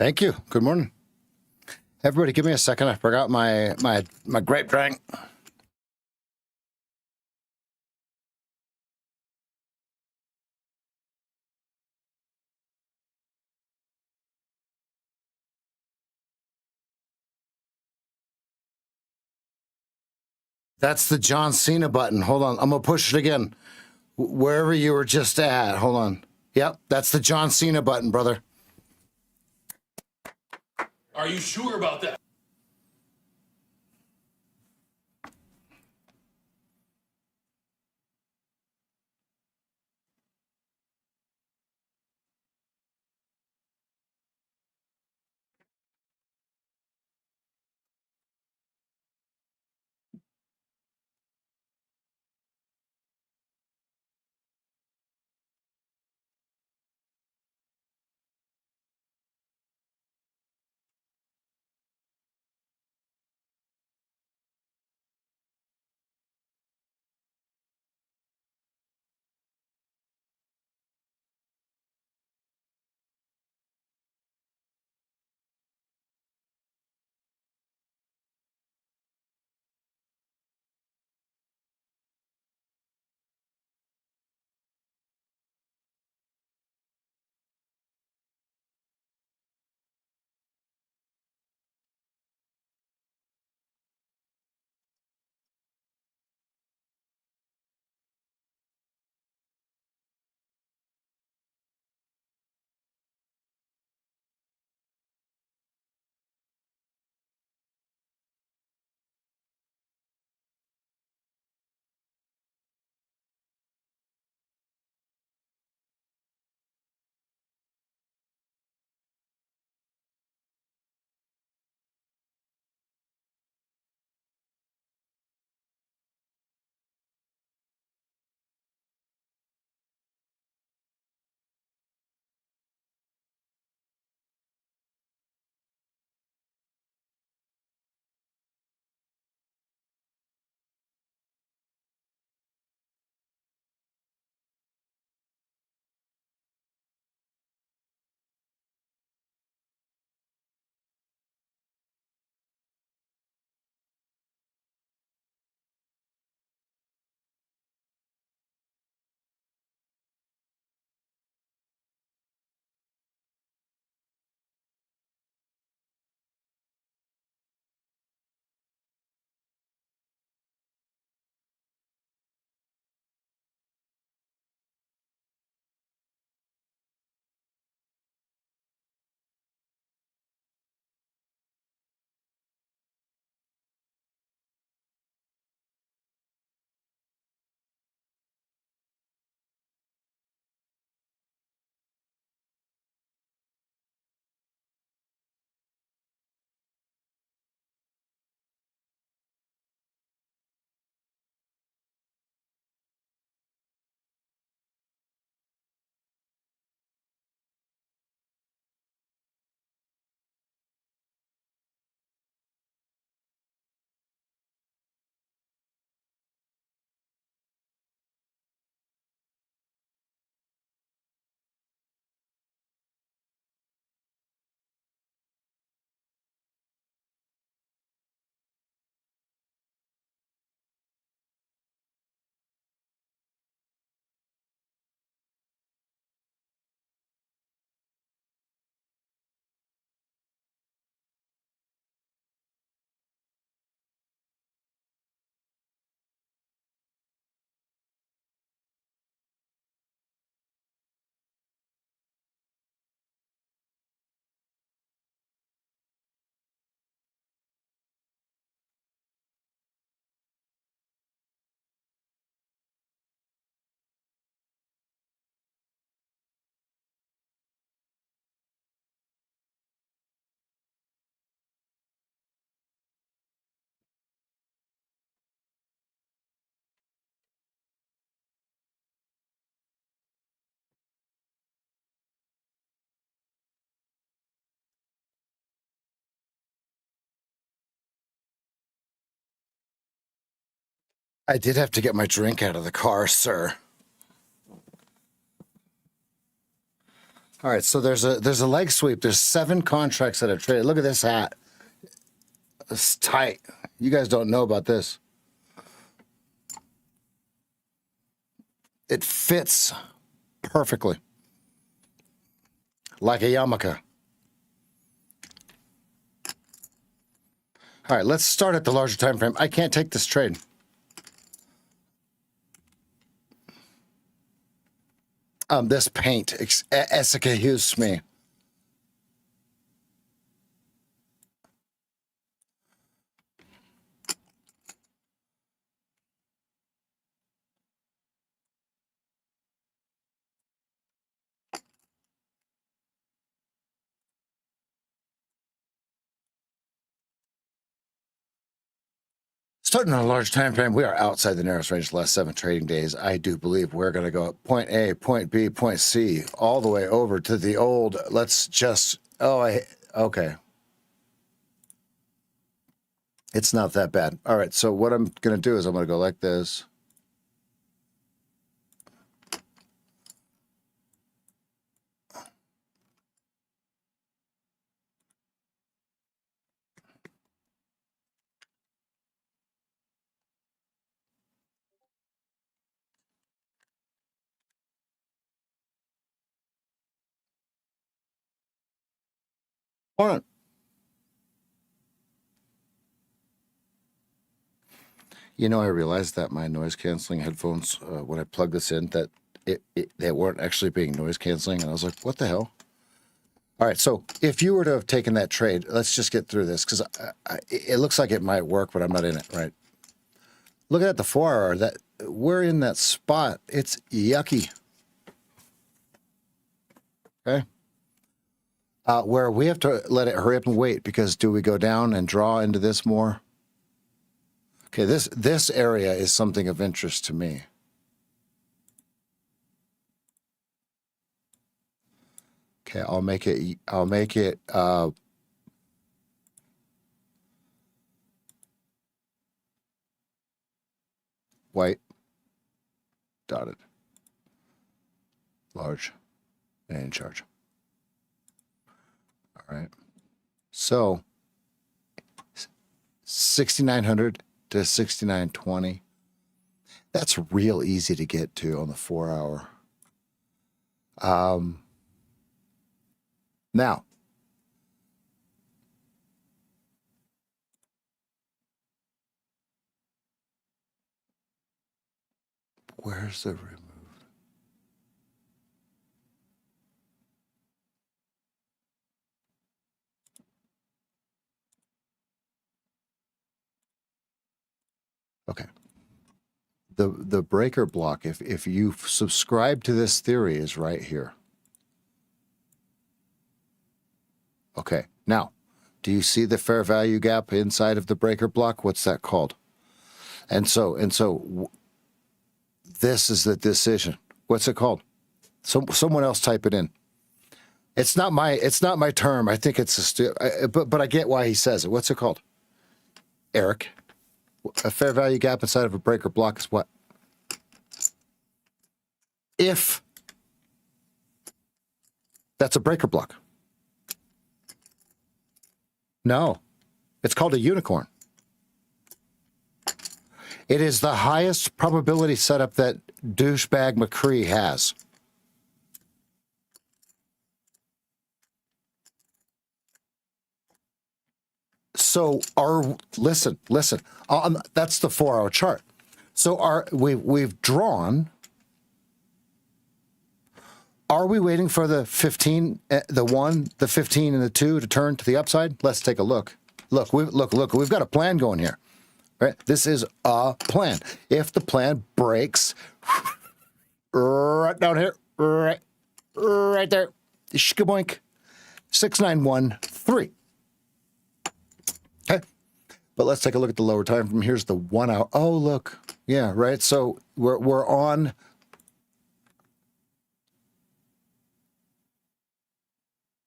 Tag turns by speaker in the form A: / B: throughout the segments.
A: Thank you. Good morning. Everybody, give me a second. I forgot my grape drink. That's the John Cena button. Hold on. I'm going to push it again. Wherever you were just at. Hold on. Yep, that's the John Cena button, brother.
B: Are you sure about that?
A: I did have to get my drink out of the car, sir. All right, so there's a leg sweep. There's 7 contracts that are traded. Look at this hat. It's tight. You guys don't know about this. It fits perfectly. Like a yarmulke. All right, let's start at the larger time frame. I can't take this trade. This paint, excuse me. Starting on a large time frame, we are outside the narrowest range of the last 7 trading days. I do believe we're going to go point A, point B, point C, all the way over to the old. Let's just. Okay. It's not that bad. All right. So what I'm going to do is I'm going to go like this. Hold on. You know, I realized that my noise canceling headphones, when I plugged this in, that they weren't actually being noise canceling. And I was like, what the hell? All right. So if you were to have taken that trade, let's just get through this because it looks like it might work, but I'm not in it. Right. Look at the 4 hour. That we're in that spot. It's yucky. Okay. Where we have to let it hurry up and wait because do we go down and draw into this more? Okay, this area is something of interest to me. Okay, I'll make it white, dotted, large, and in charge. All right. So 6,900 to 6,920. That's real easy to get to on the 4 hour. Now, where's the remove? Okay. The breaker block, if you subscribe to this theory, is right here. Okay. Now, do you see the fair value gap inside of the breaker block? What's that called? And so this is the decision. What's it called? Someone else type it in. It's not my term. I think it's but I get why he says it. What's it called? Eric. A fair value gap inside of a breaker block is what? If that's a breaker block. No, it's called a unicorn. It is the highest probability setup that douchebag McCree has. So listen. That's the 4 hour chart. So we've drawn. Are we waiting for the 15, the 1, the 15, and the 2 to turn to the upside? Let's take a look. Look. We've got a plan going here. Right? This is a plan. If the plan breaks, right down here, right there, shkaboink, 6913. Okay, but let's take a look at the lower time from here's the 1 hour. Oh, look, yeah, right. So we're on.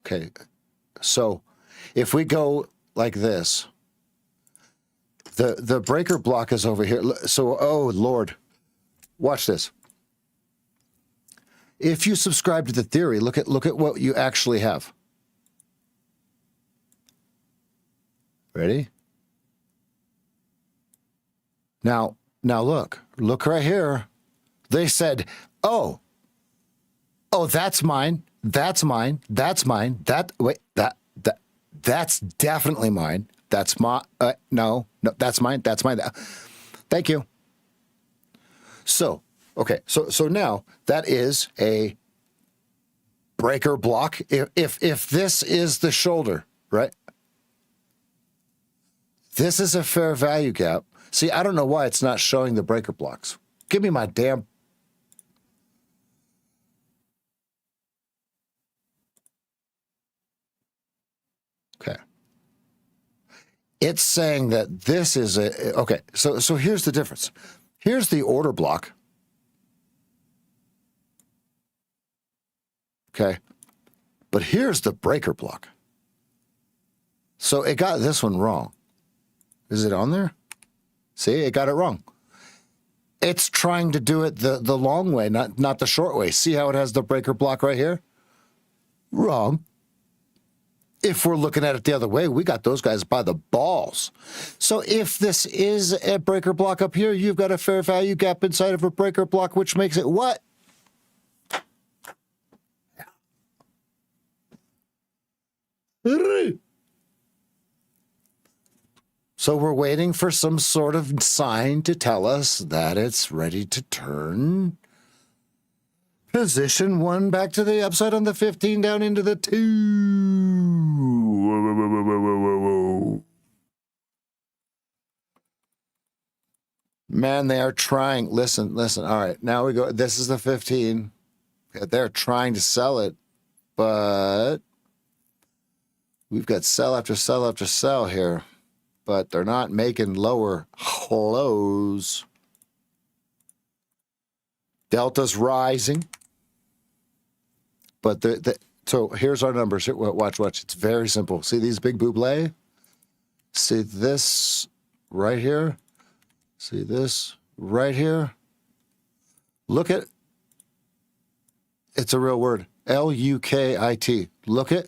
A: Okay, so if we go like this, the breaker block is over here. So, oh Lord, watch this. if you subscribe to the theory, look at what you actually have. Ready? Now look right here. They said, oh, that's mine. That's mine. That's mine. That's definitely mine. That's no, that's mine. That's mine. Thank you. So, okay. So now that is a breaker block. If this is the shoulder, right? This is a fair value gap. See, I don't know why it's not showing the breaker blocks. Give me my damn. Okay. It's saying that this is a, okay. So here's the difference. Here's the order block. Okay. But here's the breaker block. So it got this one wrong. Is it on there? See, it got it wrong. It's trying to do it the long way, not the short way. See how it has the breaker block right here? Wrong. If we're looking at it the other way, we got those guys by the balls. So if this is a breaker block up here, you've got a fair value gap inside of a breaker block, which makes it what? So we're waiting for some sort of sign to tell us that it's ready to turn. Position 1 back to the upside on the 15 down into the 2. Man, they are trying. Listen. All right, now we go. This is the 15. They're trying to sell it, but we've got sell after sell after sell here. But they're not making lower lows. Delta's rising. But so here's our numbers. Watch. It's very simple. See these big buble? See this right here? See this right here? Look at, it's a real word, L-U-K-I-T. Look at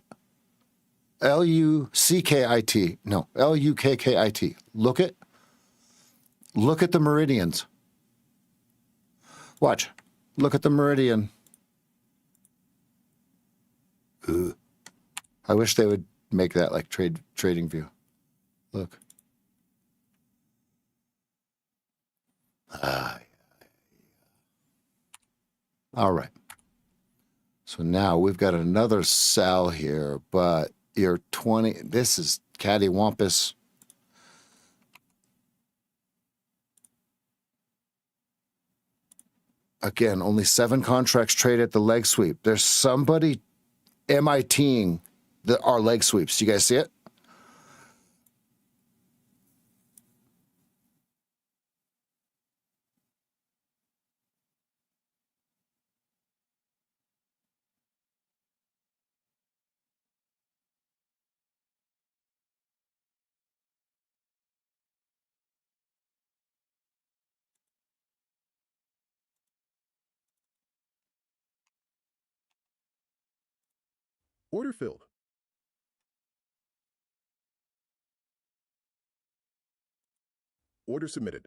A: L-U-C-K-I-T. No, L-U-K-K-I-T. Look at the meridians. Watch. Look at the meridian. Ugh. I wish they would make that like trading view. Look. All right. So now we've got another sell here, but you're 20. This is cattywampus. Again, only 7 contracts trade at the leg sweep. There's somebody MITing our leg sweeps. You guys see it?
C: Order filled. Order submitted.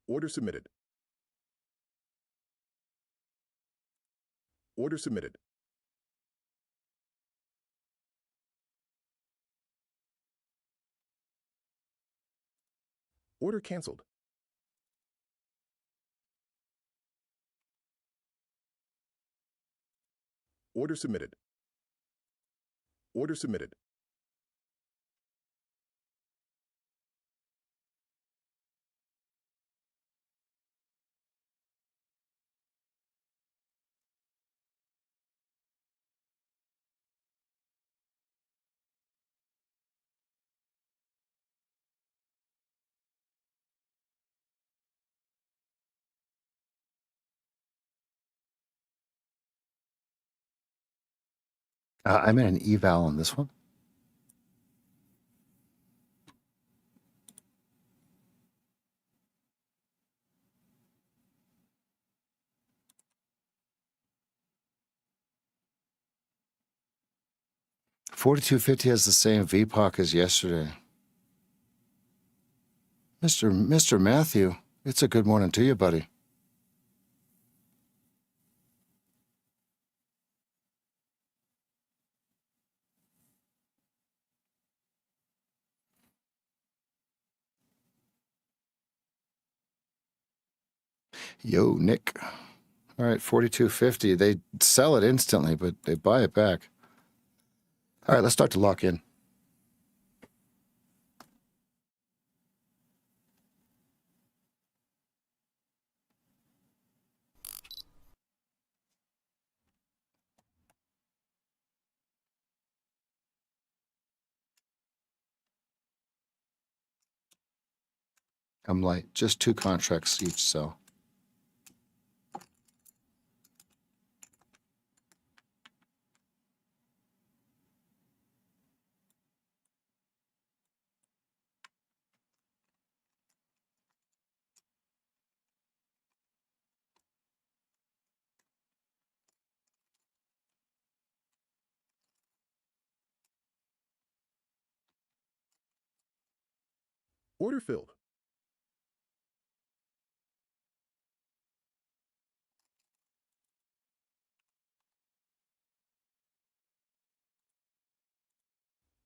C: Order submitted. Order submitted. Order canceled. Order submitted. Order submitted.
A: I'm in an eval on this one. 4250 has the same VPOC as yesterday. Mr. Matthew, it's a good morning to you, buddy. Yo, Nick. All right, 4250. They sell it instantly, but they buy it back. All right, let's start to lock in. I'm light. Just 2 contracts each sell.
C: Order filled.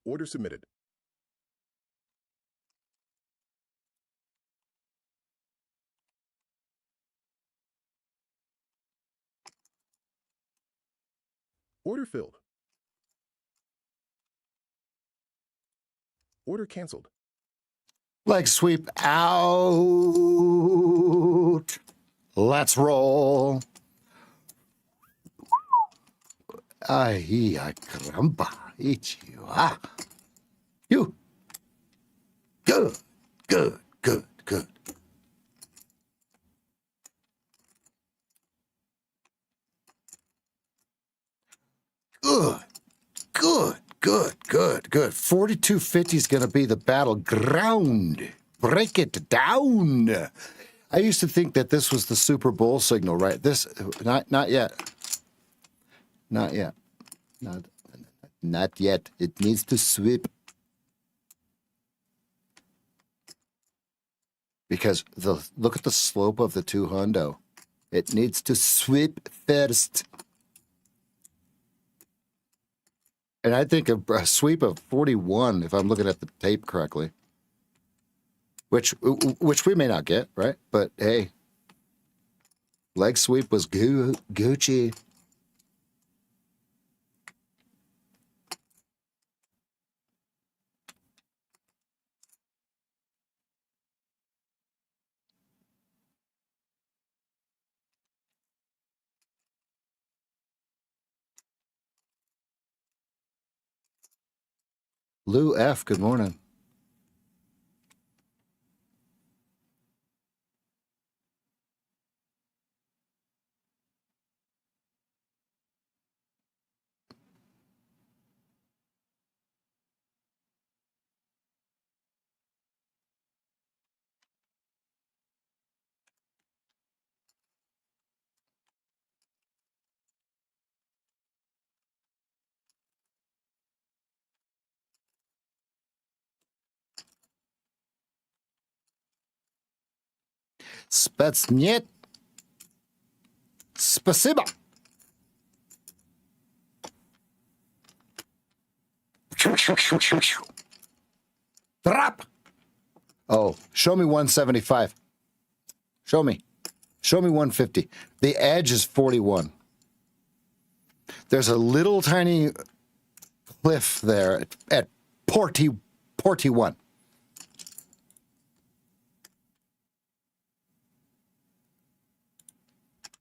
C: Order submitted. Order filled. Order canceled.
A: Leg sweep out. Let's roll. Ay, caramba. Ah. You. Good, good, good, good. Good, good, good, good, good. 4250 is going to be the battleground. Break it down. I used to think that this was the Super Bowl signal, right? This, not yet. Not yet. Not yet. It needs to sweep. Because look at the slope of the 2 hundo. It needs to sweep first. And I think a sweep of 41, if I'm looking at the tape correctly. Which we may not get, right? But hey, leg sweep was Gucci. Lou F., good morning. Spetsniet. Spasiba. Drop. Oh, show me 175. Show me. Show me 150. The edge is 41. There's a little tiny cliff there at 41.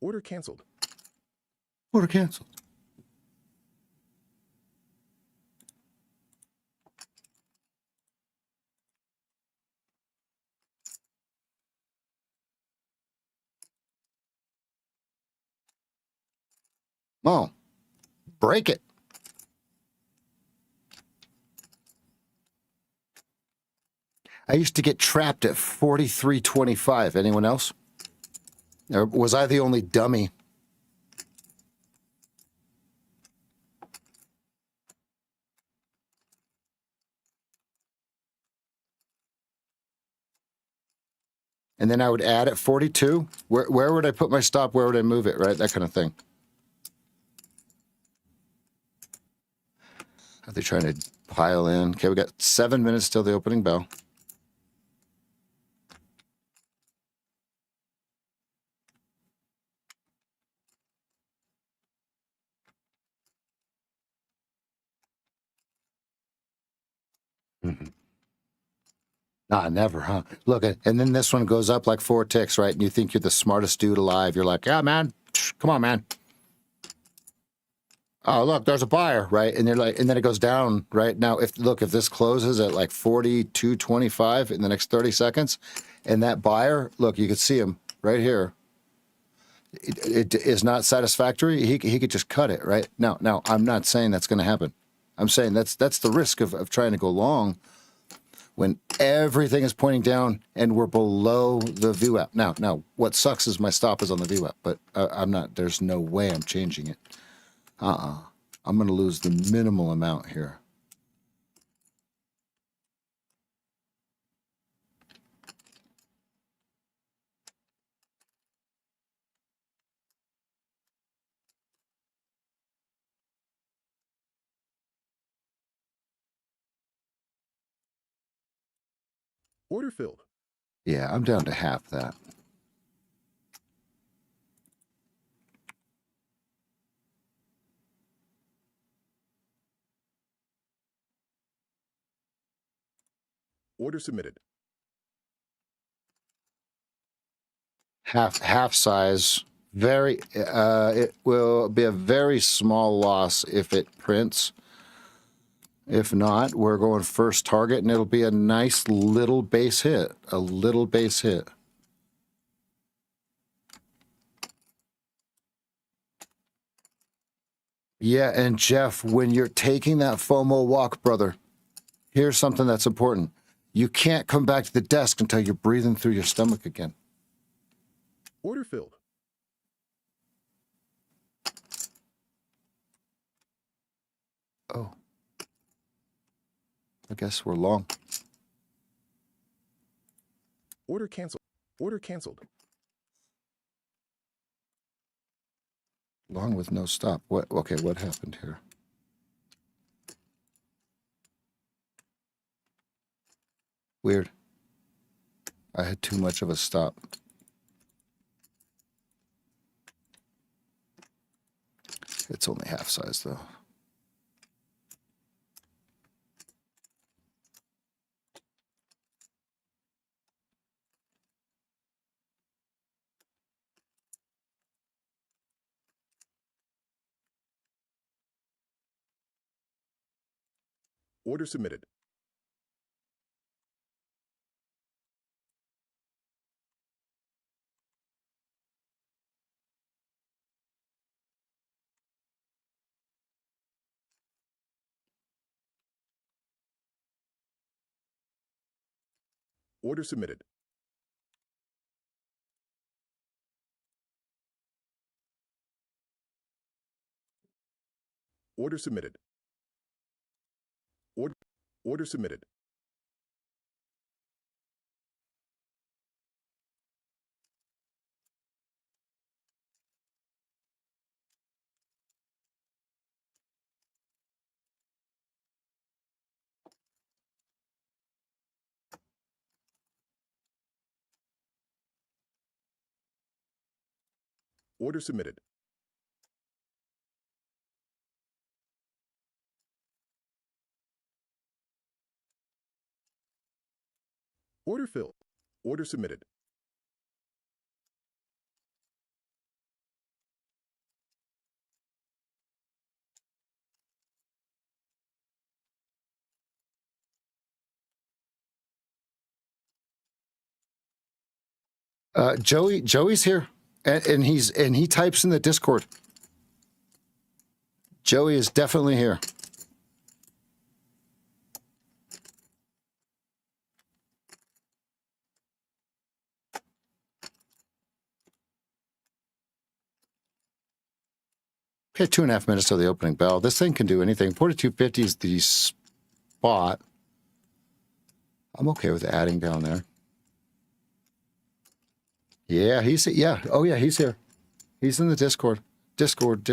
C: Order canceled.
A: Order canceled. Oh, break it. I used to get trapped at 43.25. Anyone else? Or was I the only dummy? And then I would add at 42. Where would I put my stop? Where would I move it? Right? That kind of thing. Are they trying to pile in? Okay, we got 7 minutes till the opening bell. Nah, never, huh? Look, and then this one goes up like 4 ticks, right? And you think you're the smartest dude alive. You're like, yeah, man, come on, man. Oh, look, there's a buyer, right? And you're like, and then it goes down, right? Now, if this closes at like 42.25 in the next 30 seconds, and that buyer, look, you could see him right here. It is not satisfactory. He could just cut it, right? Now, I'm not saying that's going to happen. I'm saying that's the risk of trying to go long when everything is pointing down and we're below the VWAP. Now, what sucks is my stop is on the VWAP, but I'm not. There's no way I'm changing it. I'm going to lose the minimal amount here.
C: Order filled.
A: Yeah, I'm down to half that.
C: Order submitted.
A: Half size. Very. It will be a very small loss if it prints. If not, we're going first target, and it'll be a nice little base hit. A little base hit. Yeah, and Jeff, when you're taking that FOMO walk, brother, here's something that's important. You can't come back to the desk until you're breathing through your stomach again.
C: Order filled.
A: Oh. I guess we're long.
C: Order canceled. Order canceled.
A: Long with no stop. What? Okay, what happened here? Weird. I had too much of a stop. It's only half size, though.
C: Order submitted. Order submitted. Order submitted. Order submitted. Order submitted. Order filled. Order submitted.
A: Joey's here, and he types in the Discord. Joey is definitely here. Okay, 2.5 minutes till the opening bell. This thing can do anything. 42.50 is the spot. I'm okay with adding down there. Yeah, yeah. Oh yeah, he's here. He's in the Discord. Discord.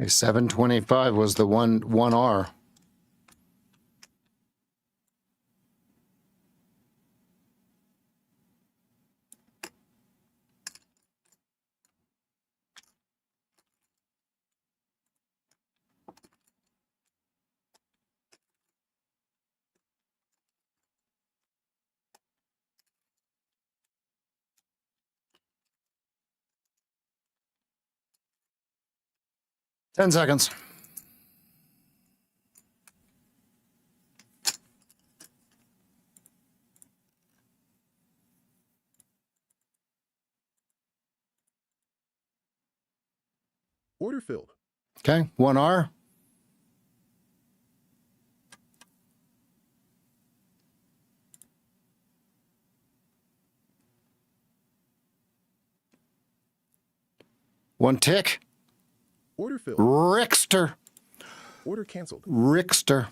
A: 725 was the one R. Ten seconds.
C: Order filled.
A: Okay, one R. One tick.
C: Order filled.
A: Rickster.
C: Order canceled.
A: Rickster.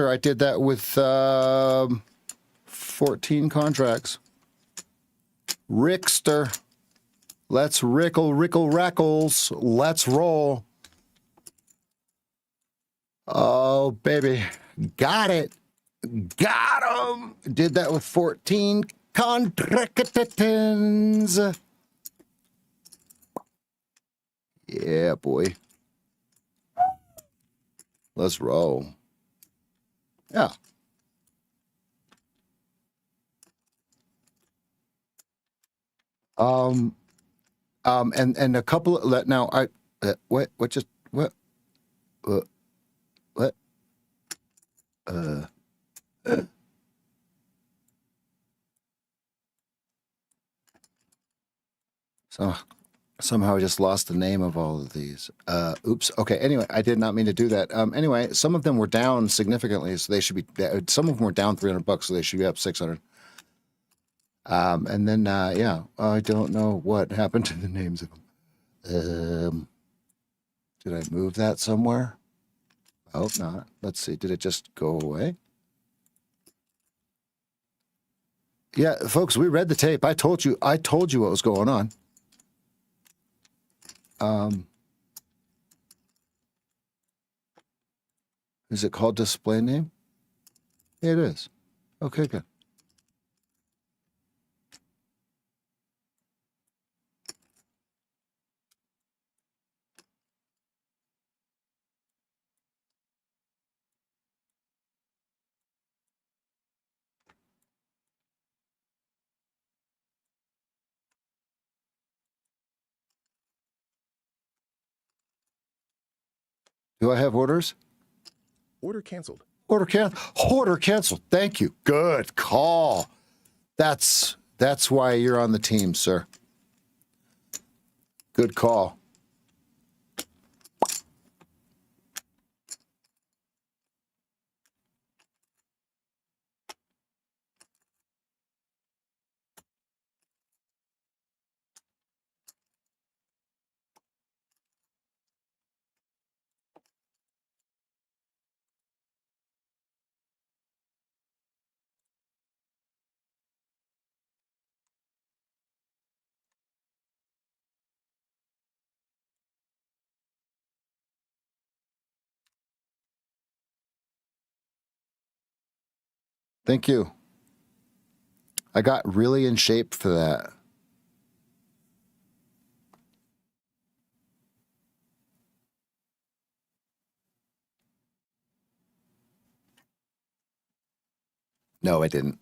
A: I did that with 14 contracts. Rickster. Let's rickle rackles. Let's roll. Oh, baby. Got it. Got him. Did that with 14 contracts. Yeah, boy. Let's roll. Yeah. And a couple of now what just what uh, what so somehow I just lost the name of all of these. Oops. Okay. Anyway, I did not mean to do that. Anyway, some of them were down significantly, so they should be. Some of them were down $300, so they should be up 600. And then yeah, I don't know what happened to the names of them. Did I move that somewhere? I hope not. Let's see. Did it just go away? Yeah, folks, we read the tape. I told you what was going on. Is it called display name? It is. Okay, good. Do I have orders?
C: Order canceled.
A: Order canceled. Thank you. Good call. That's why you're on the team, sir. Good call. Thank you. I got really in shape for that. No, I didn't.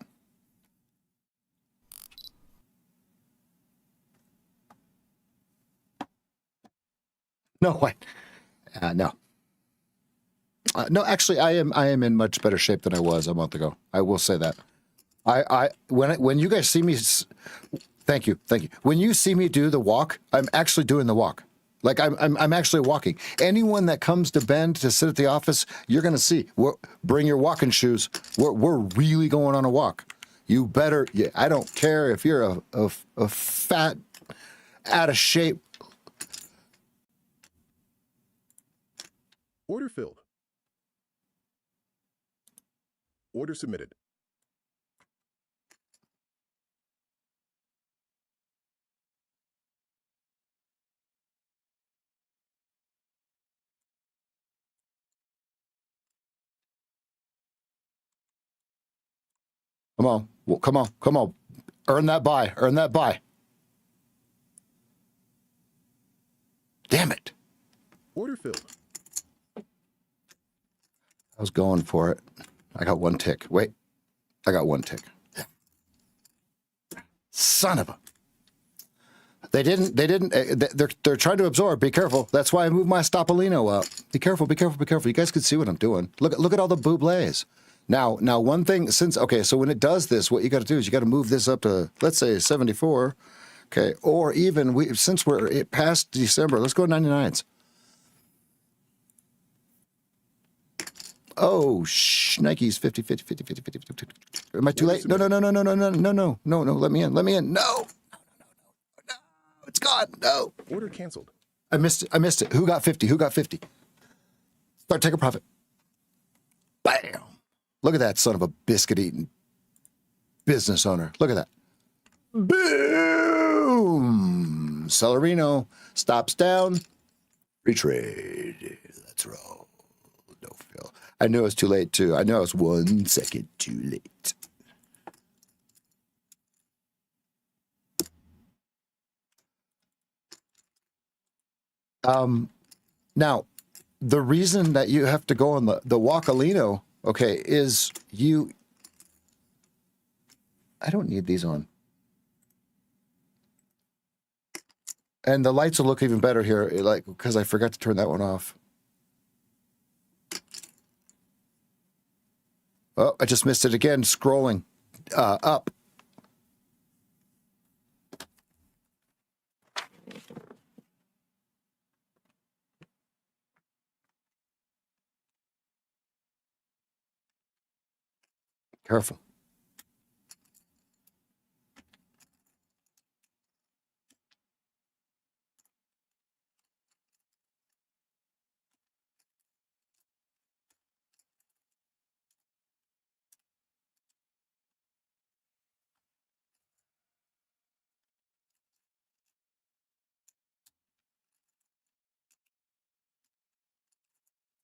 A: No, no. No, actually, I am in much better shape than I was a month ago. I will say that. When you guys see me, thank you. When you see me do the walk, I'm actually doing the walk. Like I'm actually walking. Anyone that comes to Bend to sit at the office, you're gonna see. Bring your walking shoes. We're really going on a walk. You better. Yeah, I don't care if you're a fat, out of shape.
C: Order filled. Order submitted.
A: Come on, come on. Earn that buy. Damn it!
C: Order filled.
A: I was going for it. I got one tick. Wait, I got one tick. Son of a. They didn't. They're trying to absorb. Be careful. That's why I moved my Stopolino up. Be careful. You guys can see what I'm doing. Look at all the bublés. Now, one thing, so when it does this, what you got to do is you got to move this up to, let's say, 74, okay, or even, since we're past December, let's go 99s. Oh, Nike's 50. Am I too late? No, let me in. No, it's gone, no.
C: Order canceled.
A: I missed it. Who got 50? Start taking profit. Bam. Look at that son of a biscuit-eating business owner. Look at that. Boom! Celerino stops down. Retrade. Let's roll. No fill. I knew it was too late, too. I know I was 1 second too late. Now, the reason that you have to go on the Walkalino, okay, is I don't need these on. And the lights will look even better here, like, because I forgot to turn that one off. Oh, I just missed it again, scrolling up. Careful.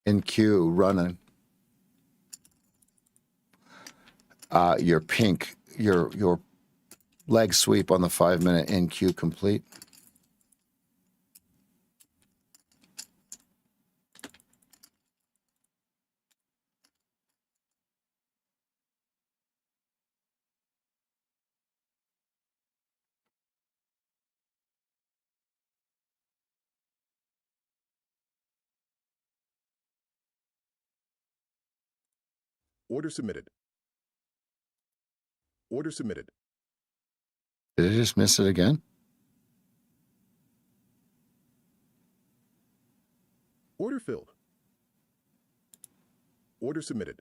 A: In queue, running. Your pink, your leg sweep on the 5-minute in queue complete.
C: Order submitted. Order submitted.
A: Did I just miss it again?
C: Order filled. Order submitted.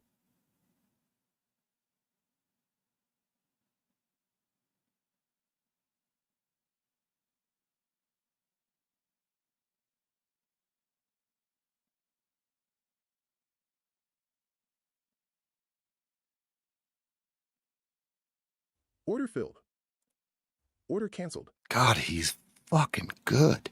C: Order filled. Order canceled.
A: God, he's fucking good.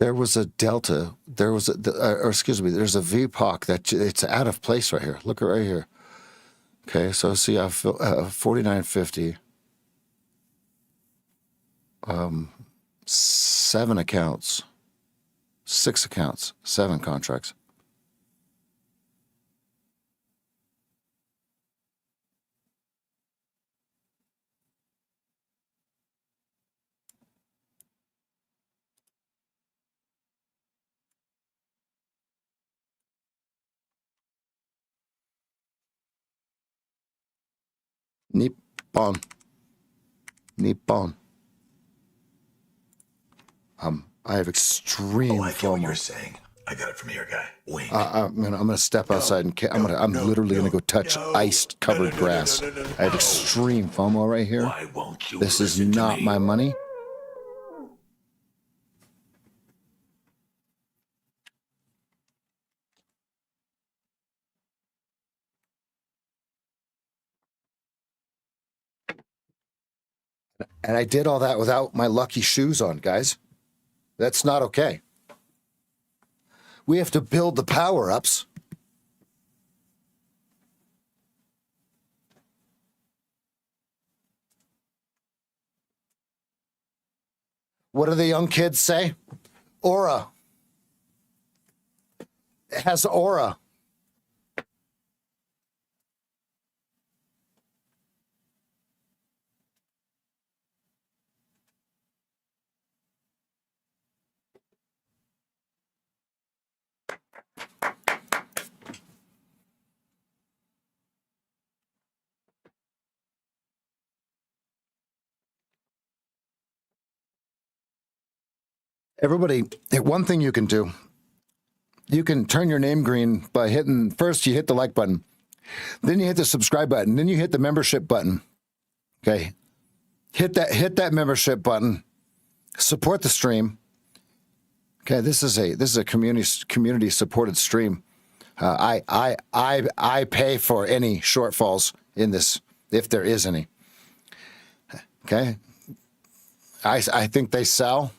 A: There was a delta. There was or excuse me. There's a VPOC that it's out of place right here. Look right here. Okay, so see, I feel 4950. 7 accounts, 6 accounts, 7 contracts. Nippon. Nippon. I have extreme
D: I get what you're
A: FOMO.
D: saying. I got it from your guy. Wink.
A: I'm gonna step outside and I'm literally gonna go touch iced covered grass. I have extreme FOMO right here.
D: Why won't you
A: This is
D: listen to
A: not
D: me?
A: my money. And I did all that without my lucky shoes on, guys. That's not okay. We have to build the power ups. What do the young kids say? Aura. It has aura. Everybody, one thing you can do, you can turn your name green by hitting, first you hit the like button, then you hit the subscribe button, then you hit the membership button. Okay. Hit that membership button, support the stream. Okay, this is a community supported stream. I pay for any shortfalls in this, if there is any. Okay. I think they sell.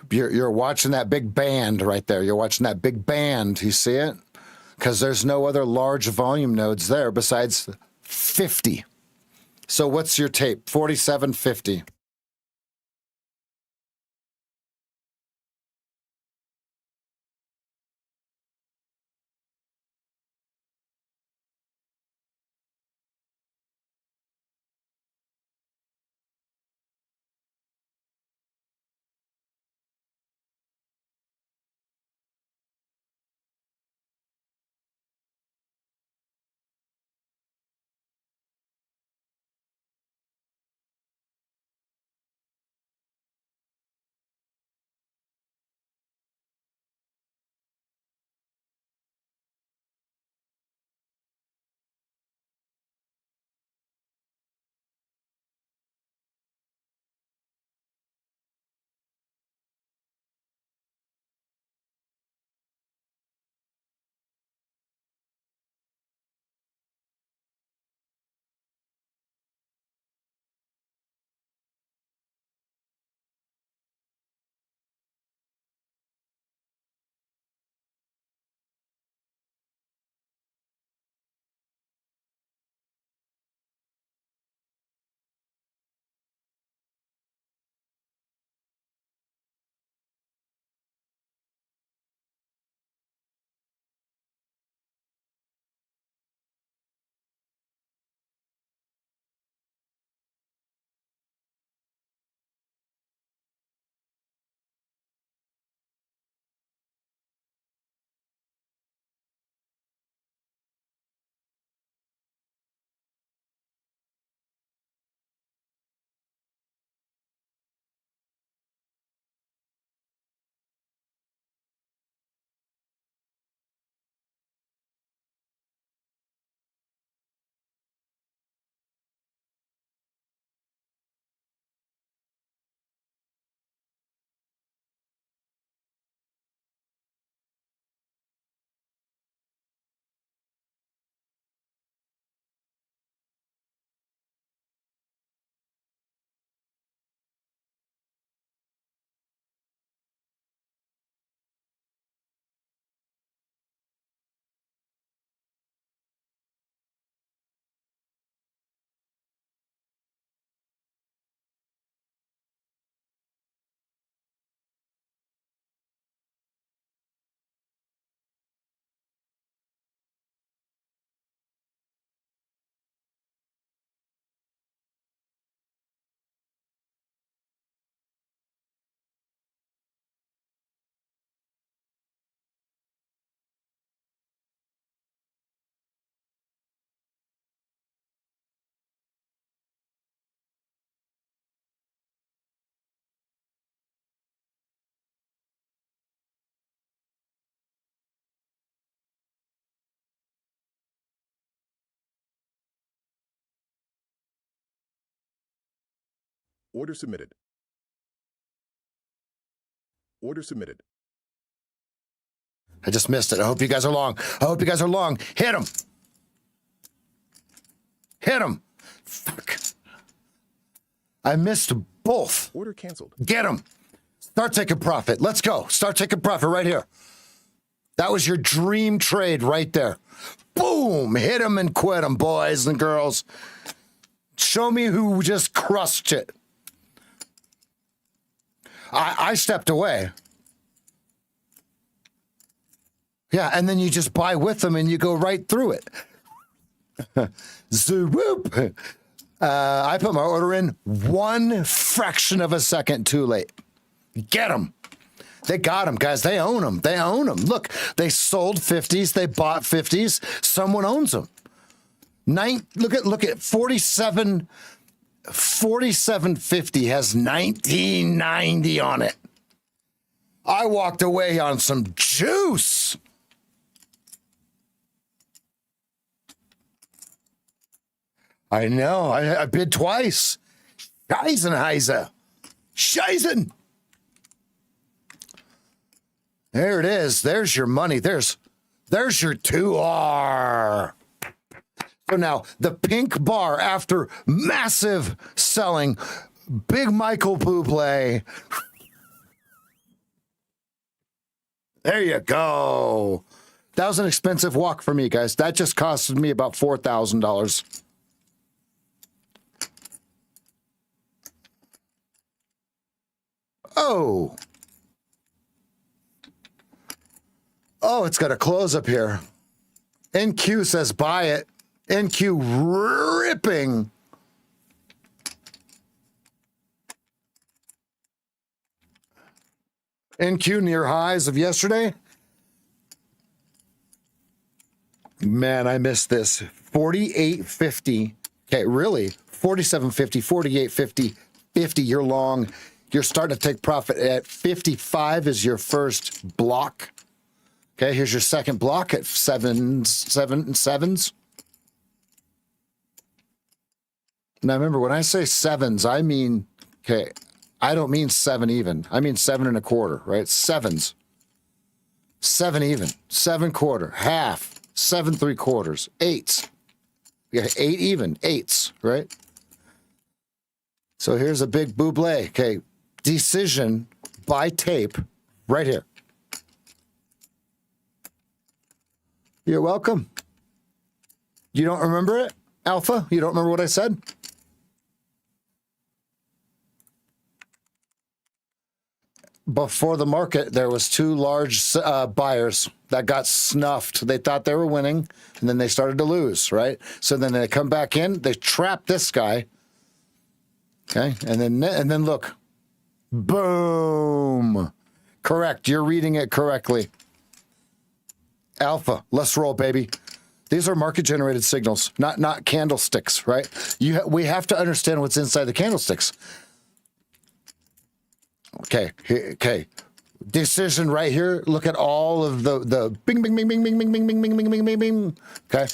A: You're watching that big band right there. You're watching that big band. You see it? Because there's no other large volume nodes there besides 50. So what's your tape? 4750.
C: Order submitted. Order submitted.
A: I just missed it. I hope you guys are long. I hope you guys are long. Hit him. Hit him. Fuck. I missed both.
C: Order canceled.
A: Get him. Start taking profit. Let's go. Start taking profit right here. That was your dream trade right there. Boom. Hit him and quit him, boys and girls. Show me who just crushed it. I stepped away. Yeah, and then you just buy with them and you go right through it. Zoop. I put my order in 1 fraction of a second too late. Get them. They got them, guys. They own them. They own them. Look, they sold 50s. They bought 50s. Someone owns them. Look at 4750 has 1990 on it. I walked away on some juice. I know. I bid twice. Scheisenheiser. Scheisen. There it is. There's your money. There's your 2R. So now the pink bar after massive selling, big Michael Bublé. There you go. That was an expensive walk for me, guys. That just costed me about $4,000. Oh. Oh, it's got a close up here. NQ says buy it. NQ ripping. NQ near highs of yesterday. Man, I missed this. 48.50. Okay, really? 47.50, 48.50, 50. You're long. You're starting to take profit at 55 is your first block. Okay, here's your second block at sevens. Now remember, when I say sevens, I mean, okay, I don't mean 7 even. I mean 7 1/4, right? Sevens. 7 even. 7 1/4. Half. 7 3/4. Eights. You got 8 even. Eights, right? So here's a big Bublé. Okay, decision by tape right here. You're welcome. You don't remember it, Alpha? You don't remember what I said? Before the market, there was 2 large buyers that got snuffed. They thought they were winning, and then they started to lose, right? So then they come back in, they trap this guy, okay? And then look, boom. Correct. You're reading it correctly. Alpha, let's roll, baby. These are market-generated signals, not candlesticks, right? We have to understand what's inside the candlesticks. Okay. Decision right here. Look at all of the bing, bing, bing, bing, bing, bing, bing, bing, bing, bing, bing, bing, bing. Okay.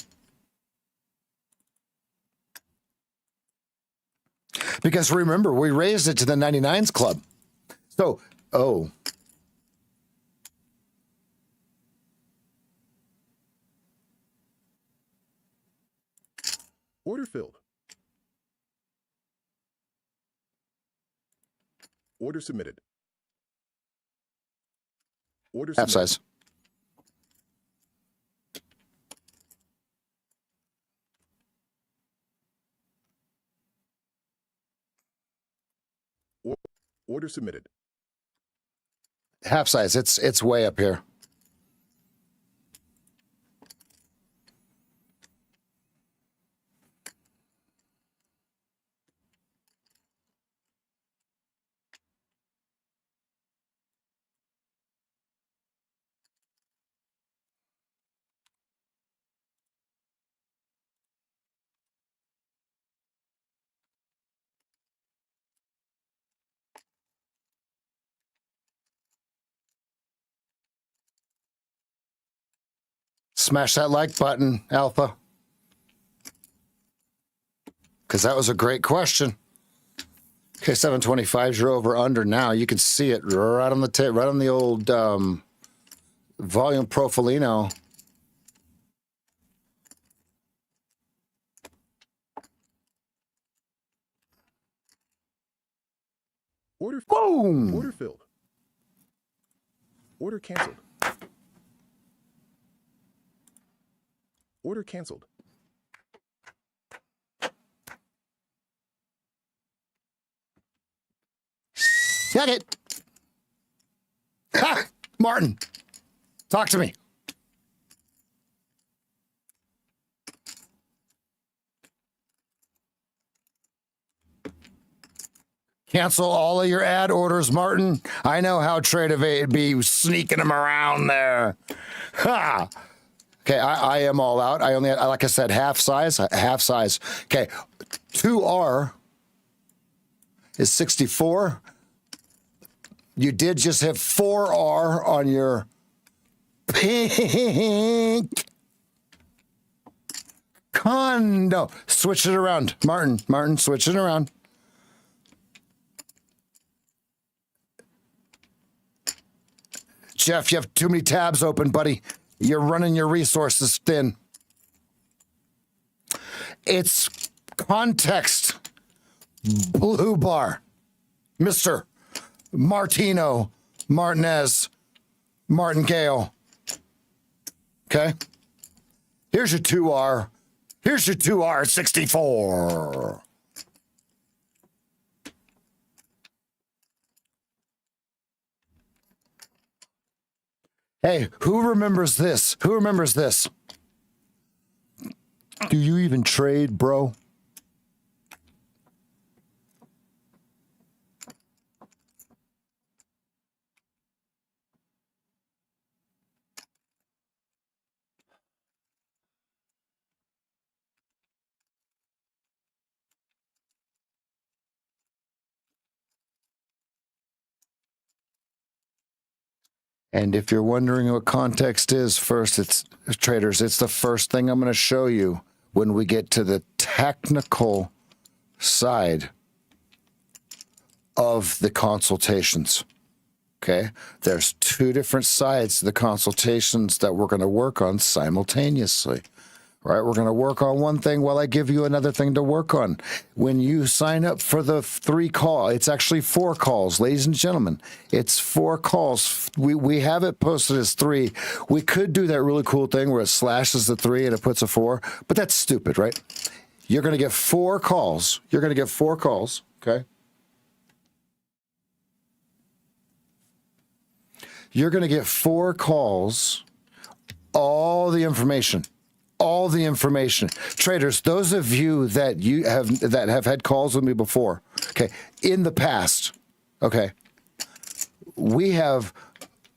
A: Because remember, we raised it to the 99s club. So, oh.
C: Order filled. Order submitted. Order
A: Half
C: submitted.
A: size.
C: Order submitted.
A: Half size. It's way up here. Smash that like button, Alpha. Because that was a great question. Okay, 725 is your over under now. You can see it right on the right on the old volume profilino.
C: Order
A: Boom!
C: Order filled. Order canceled. Order canceled.
A: Check it. Ha! Martin, talk to me. Cancel all of your ad orders, Martin. I know how Trade Evade be sneaking them around there. Ha! Okay, I am all out. I only had, like I said, half size. Okay, 2R is 64. You did just hit 4R on your pink condo. Switch it around. Martin, switch it around. Jeff, you have too many tabs open, buddy. You're running your resources thin. It's context blue bar. Mr. Martino Martinez Martingale. Okay? Here's your 2R. Here's your 2R 64. Hey, who remembers this? Who remembers this? Do you even trade, bro? And if you're wondering what context is, first, it's traders. It's the first thing I'm going to show you when we get to the technical side of the consultations. Okay? There's two different sides to the consultations that we're going to work on simultaneously. Right? We're going to work on one thing while I give you another thing to work on. When you sign up for the 3 call, it's actually 4 calls, ladies and gentlemen. It's 4 calls. We have it posted as 3. We could do that really cool thing where it slashes the 3 and it puts a 4, but that's stupid, right? You're going to get 4 calls. You're going to get 4 calls, okay? You're going to get 4 calls, all the information. All the information. Traders, those of you that have had calls with me before, okay, in the past, okay, we have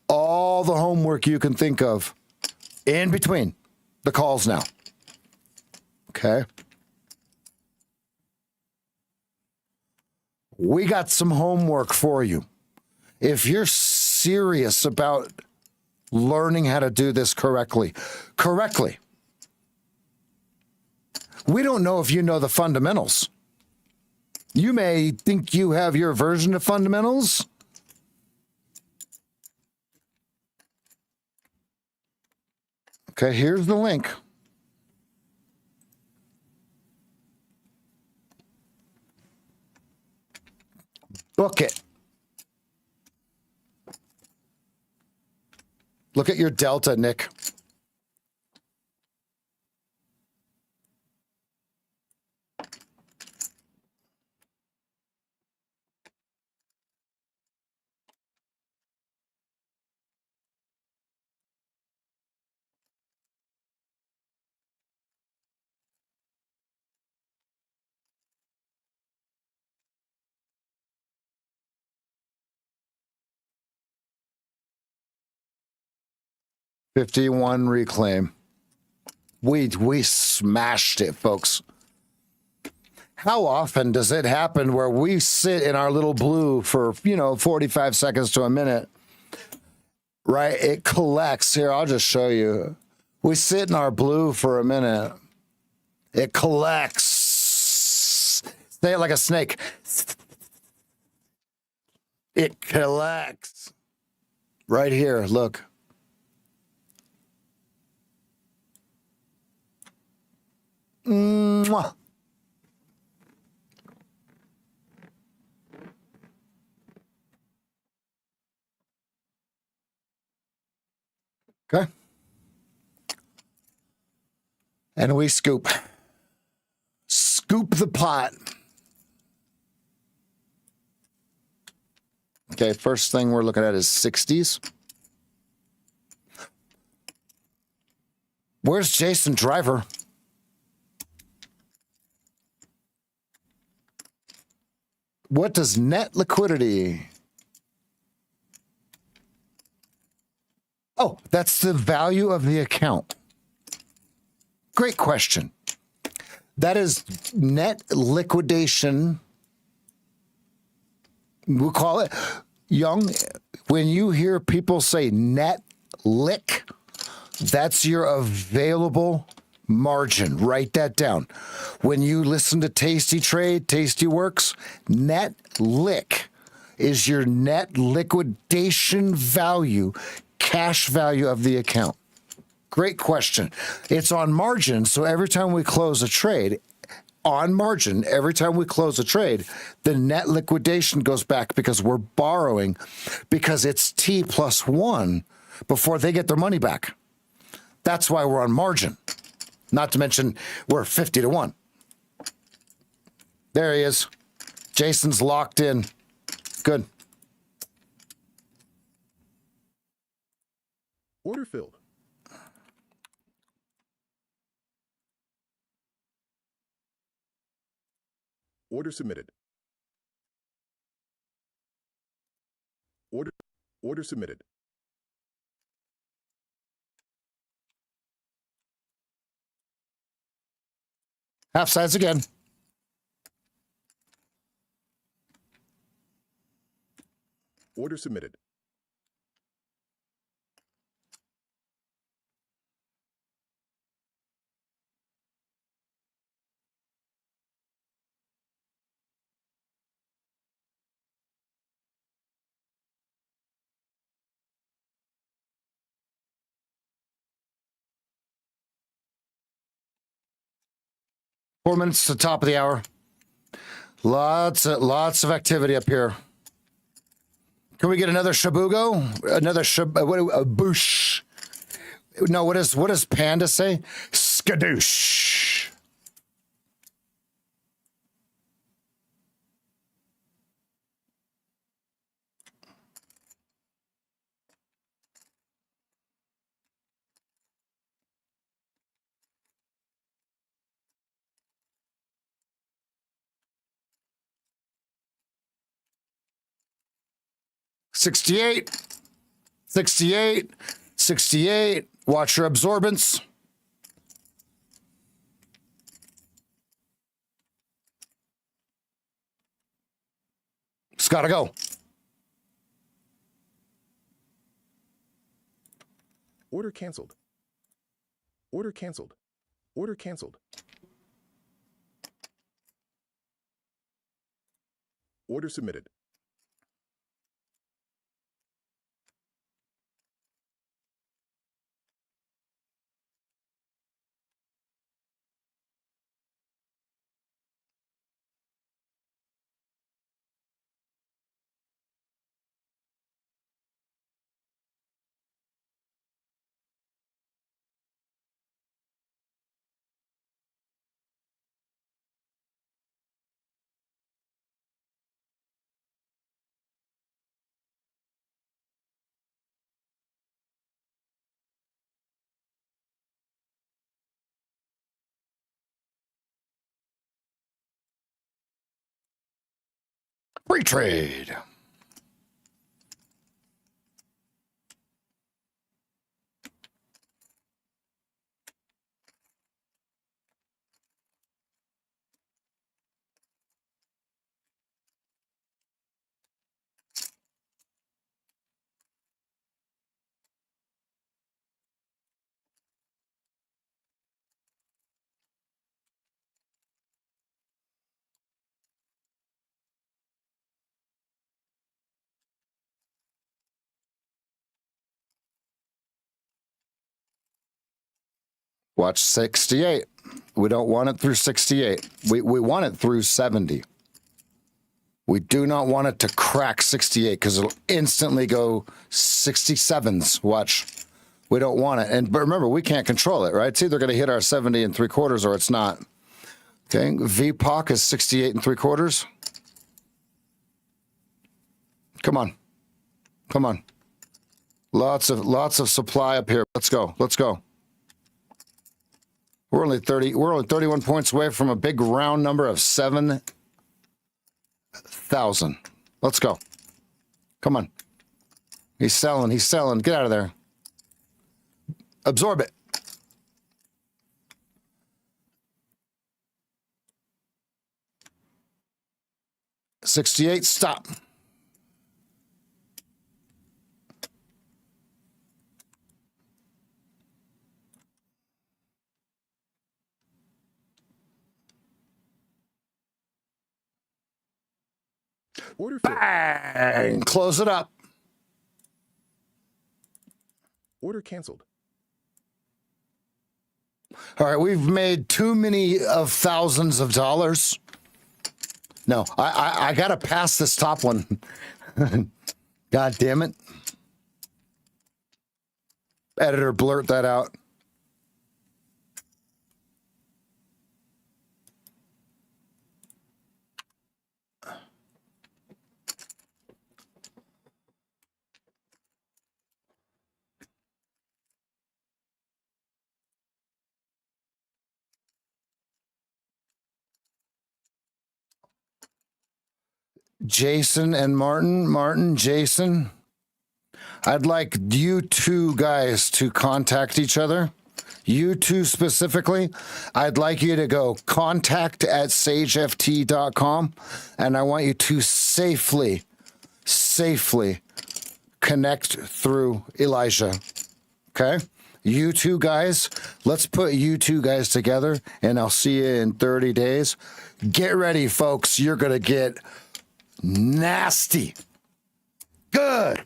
A: all the homework you can think of in between the calls now. Okay? We got some homework for you. If you're serious about learning how to do this correctly, we don't know if you know the fundamentals. You may think you have your version of fundamentals. Okay, here's the link. Book it. Look at your delta, Nick. $51 reclaim. We smashed it, folks. How often does it happen where we sit in our little blue for, 45 seconds to a minute, right? It collects. Here, I'll just show you. We sit in our blue for a minute. It collects. Say it like a snake. It collects. Right here, look. Mwah. Okay. And we scoop. Scoop the pot. Okay, first thing we're looking at is 60s. Where's Jason Driver? What does net liquidity? Oh, that's the value of the account. Great question. That is net liquidation. We'll call it young. When you hear people say net lick, that's your available margin. Write that down. When you listen to Tasty Trade, Tasty Works, net lick is your net liquidation value, cash value of the account. Great question. It's on margin, so every time we close a trade, on margin, every time we close a trade, the net liquidation goes back because we're borrowing, because it's T plus 1 before they get their money back. That's why we're on margin. Not to mention we're 50 to 1. There he is. Jason's locked in. Good.
C: Order filled. Order submitted. Order submitted.
A: Half size again.
C: Order submitted.
A: Four minutes to the top of the hour. Lots of activity up here. Can we get another shabugo? Another a boosh? No, what does Panda say? Skadoosh. $68. 68. 68. Watch your absorbance. It's got to go.
C: Order canceled. Order canceled. Order canceled. Order submitted.
A: Free trade. Watch 68. We don't want it through 68. We want it through 70. We do not want it to crack 68 because it'll instantly go 67s. Watch. We don't want it. But remember, we can't control it, right? It's either going to hit our 70 and 3/4 or it's not. Okay. VPOC is 68 and 3/4. Come on. Come on. Lots of supply up here. Let's go. Let's go. We're only 31 points away from a big round number of 7,000. Let's go. Come on. He's selling. He's selling. Get out of there. Absorb it. $68. Stop.
C: Order filled.
A: Bang. Close it up.
C: Order canceled.
A: All right, we've made too many of thousands of dollars. No, I got to pass this top one. God damn it. Editor, blurt that out. Jason and Martin, Jason. I'd like you two guys to contact each other. You two specifically. I'd like you to go contact@sageft.com, and I want you to safely connect through Elijah. Okay? You two guys, let's put you two guys together, and I'll see you in 30 days. Get ready, folks. You're going to get nasty. Good.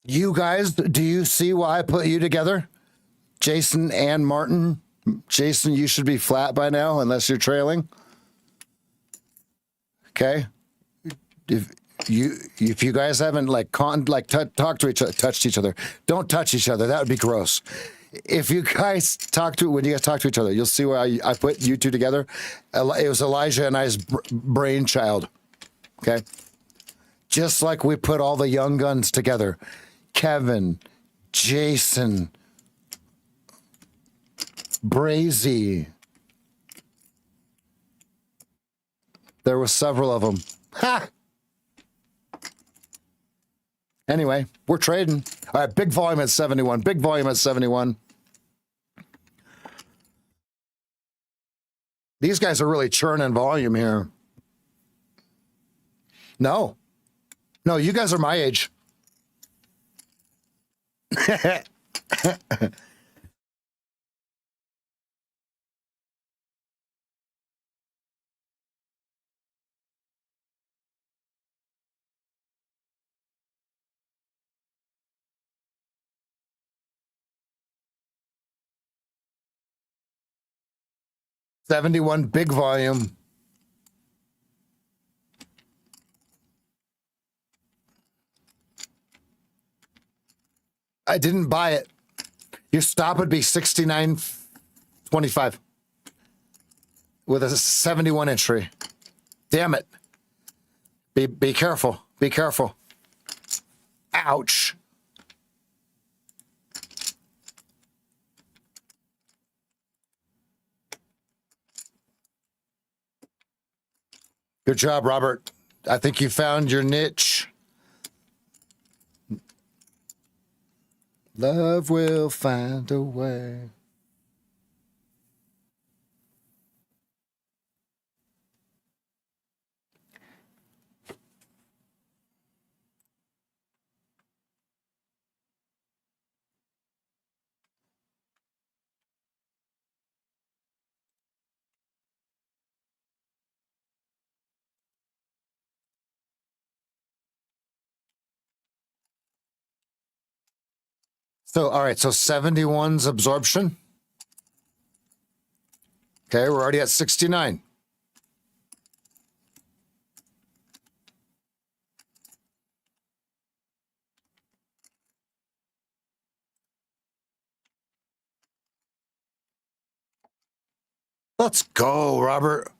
A: You guys, do you see why I put you together? Jason and Martin. Jason, you should be flat by now, unless you're trailing. Okay. If you guys haven't talked to each other, touched each other, don't touch each other. That would be gross. If you guys when you guys talk to each other, you'll see why I put you two together. It was Elijah and I's brainchild. Okay. Just like we put all the young guns together. Kevin, Jason, Brazy. There were several of them. Ha! Anyway, we're trading. All right, big volume at 71. Big volume at 71. These guys are really churning volume here. No, you guys are my age. $71 big volume. I didn't buy it. Your stop would be 69.25 with a 71 entry. Damn it. Be careful. Be careful. Ouch. Good job, Robert. I think you found your niche. Love will find a way. So, all right. So 71's absorption. Okay. We're already at 69. Let's go, Robert.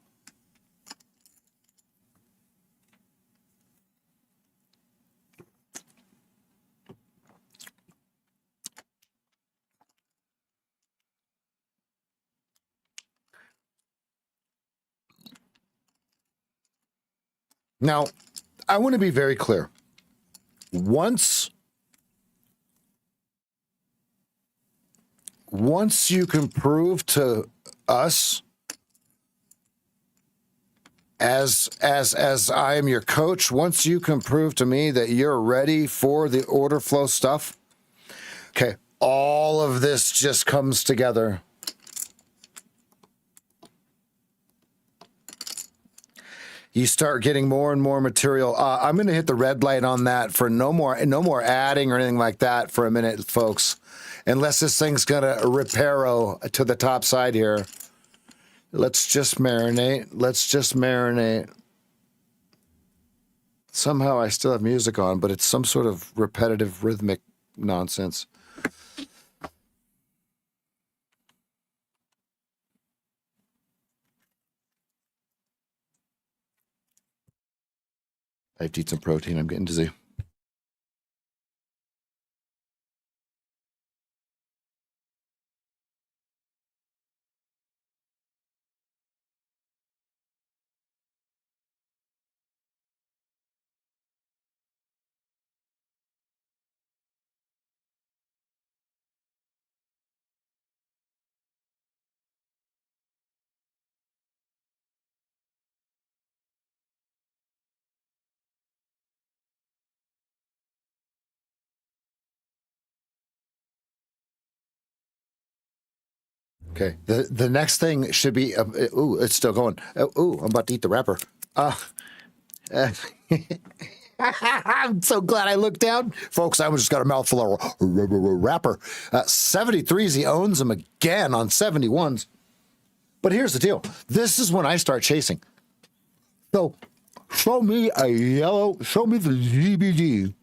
A: Now, I want to be very clear. Once you can prove to us as I am your coach, once you can prove to me that you're ready for the order flow stuff, okay, all of this just comes together. You start getting more and more material. I'm going to hit the red light on that for no more adding or anything like that for a minute, folks. Unless this thing's going to reparo to the top side here. Let's just marinate. Let's just marinate. Somehow I still have music on, but it's some sort of repetitive rhythmic nonsense. I have to eat some protein. I'm getting dizzy. Okay. The next thing should be. Ooh, it's still going. Ooh, I'm about to eat the wrapper. Uh, I'm so glad I looked down, folks. I just got a mouthful of wrapper. 73s, he owns them again on 71s. But here's the deal. This is when I start chasing. So, show me a yellow. Show me the GBD.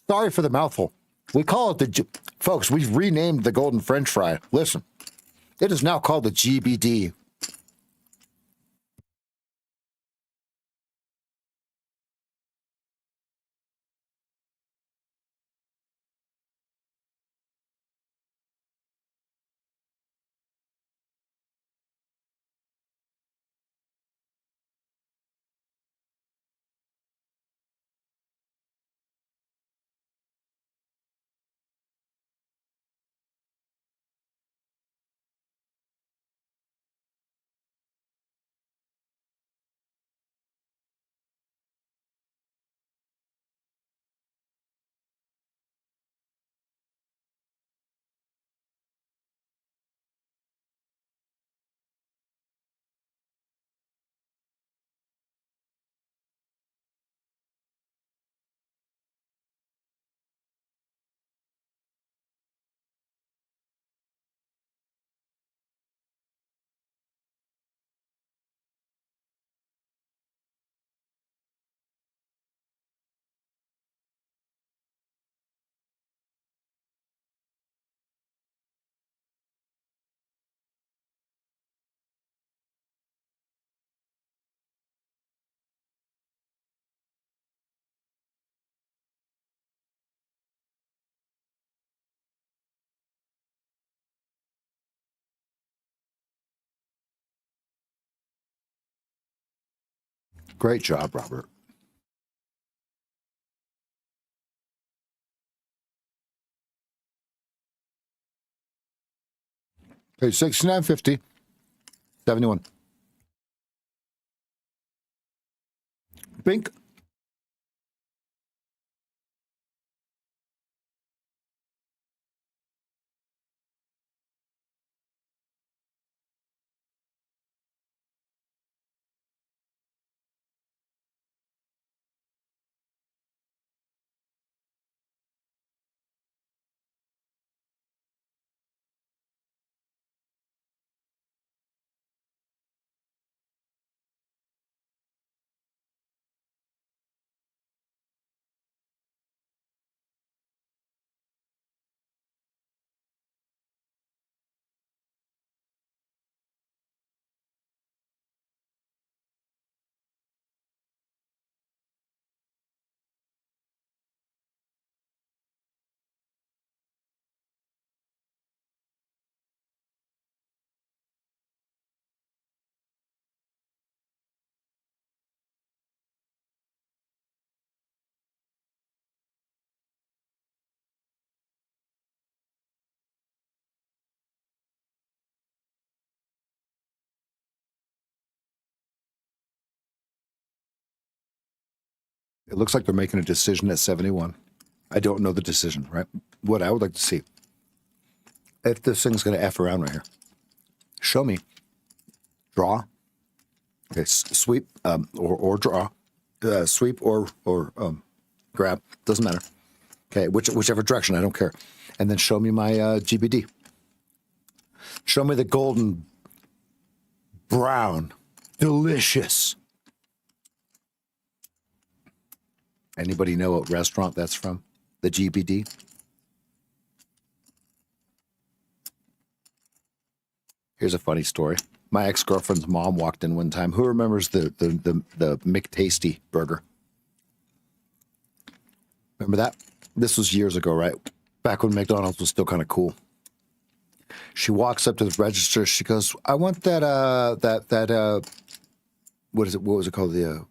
A: Sorry for the mouthful. We call it folks. We've renamed the golden French fry. Listen. It is now called the GBD. Great job, Robert. Okay, 69.50, 71. Bink. It looks like they're making a decision at 71. I don't know the decision, right? What I would like to see, if this thing's going to F around right here, show me, draw, okay, sweep, or draw, sweep or grab, doesn't matter. Okay, whichever direction, I don't care. And then show me my GBD. Show me the golden brown, delicious. Anybody know what restaurant that's from? The GBD? Here's a funny story. My ex-girlfriend's mom walked in one time. Who remembers the McTasty burger? Remember that? This was years ago, right? Back when McDonald's was still kind of cool. She walks up to the register. She goes, "I want that what is it? What was it called? It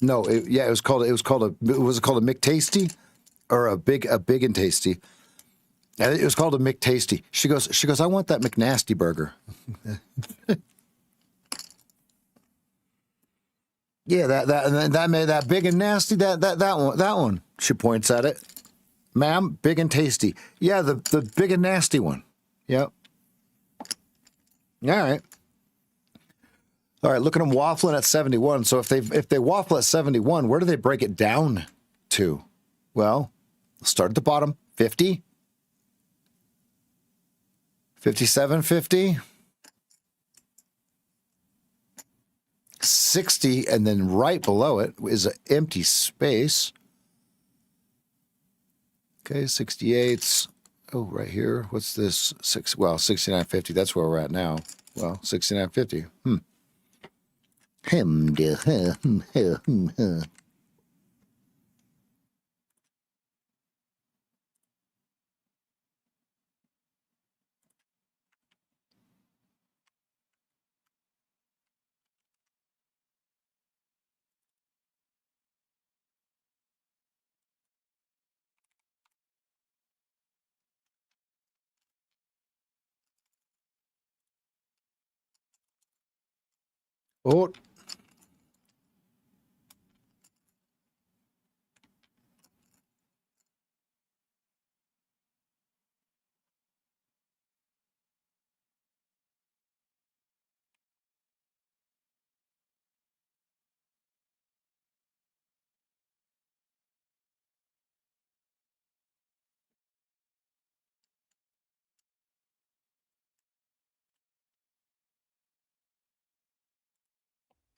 A: was called a McTasty or a big and tasty. It was called a McTasty. She goes, "I want that McNasty burger." Yeah, that made that big and nasty. That one. She points at it. "Ma'am, big and tasty." Yeah, the big and nasty one. Yep. All right. All right. Look at them waffling at 71. So if they waffle at 71, where do they break it down to? Well, start at the bottom. 50. 57, 50. 60, and then right below it is an empty space. Okay, 68's, right here. What's this? 69.50. That's where we're at now. Well, 69.50. Oh,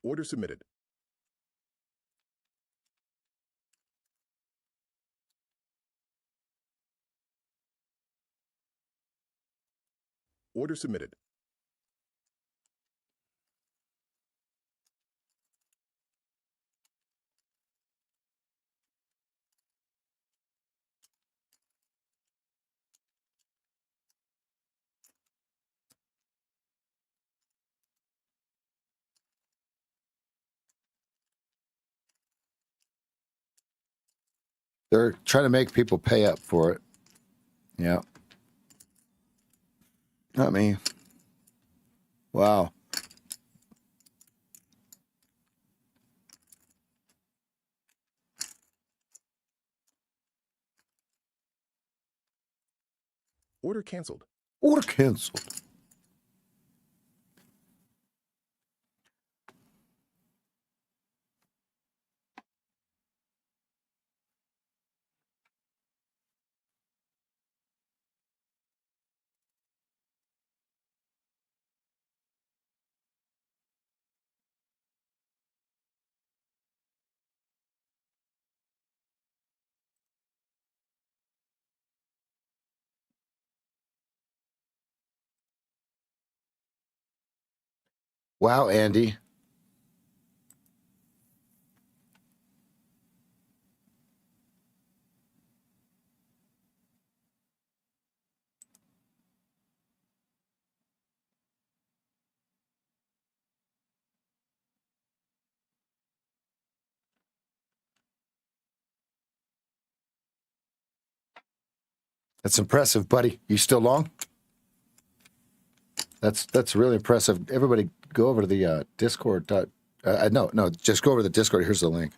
C: Order submitted. Order submitted.
A: they're trying to make people pay up for it. Yeah. Not me. Wow.
C: Order canceled.
A: Order canceled. Wow, Andy. That's impressive, buddy. You still long? That's really impressive. Everybody go over to the Discord. No, just go over to the Discord. Here's the link.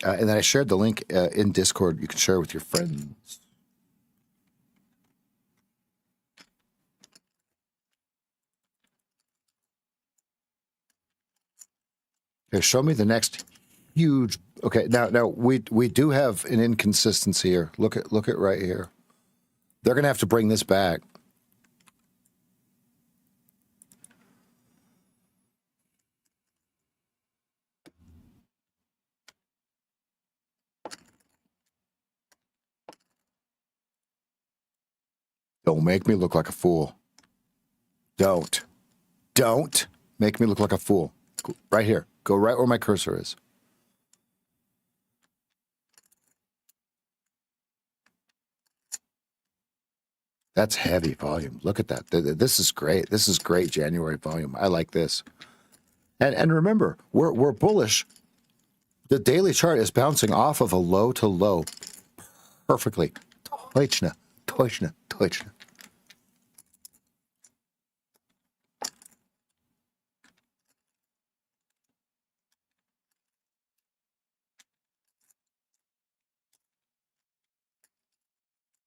A: And then I shared the link in Discord. You can share it with your friends. Okay, show me the next huge. Okay, now we do have an inconsistency here. Look at right here. They're gonna have to bring this back. Don't make me look like a fool. Don't make me look like a fool. Right here. Go right where my cursor is. That's heavy volume. Look at that. This is great. This is great January volume. I like this. And remember, we're bullish. The daily chart is bouncing off of a low to low perfectly. Deutschne.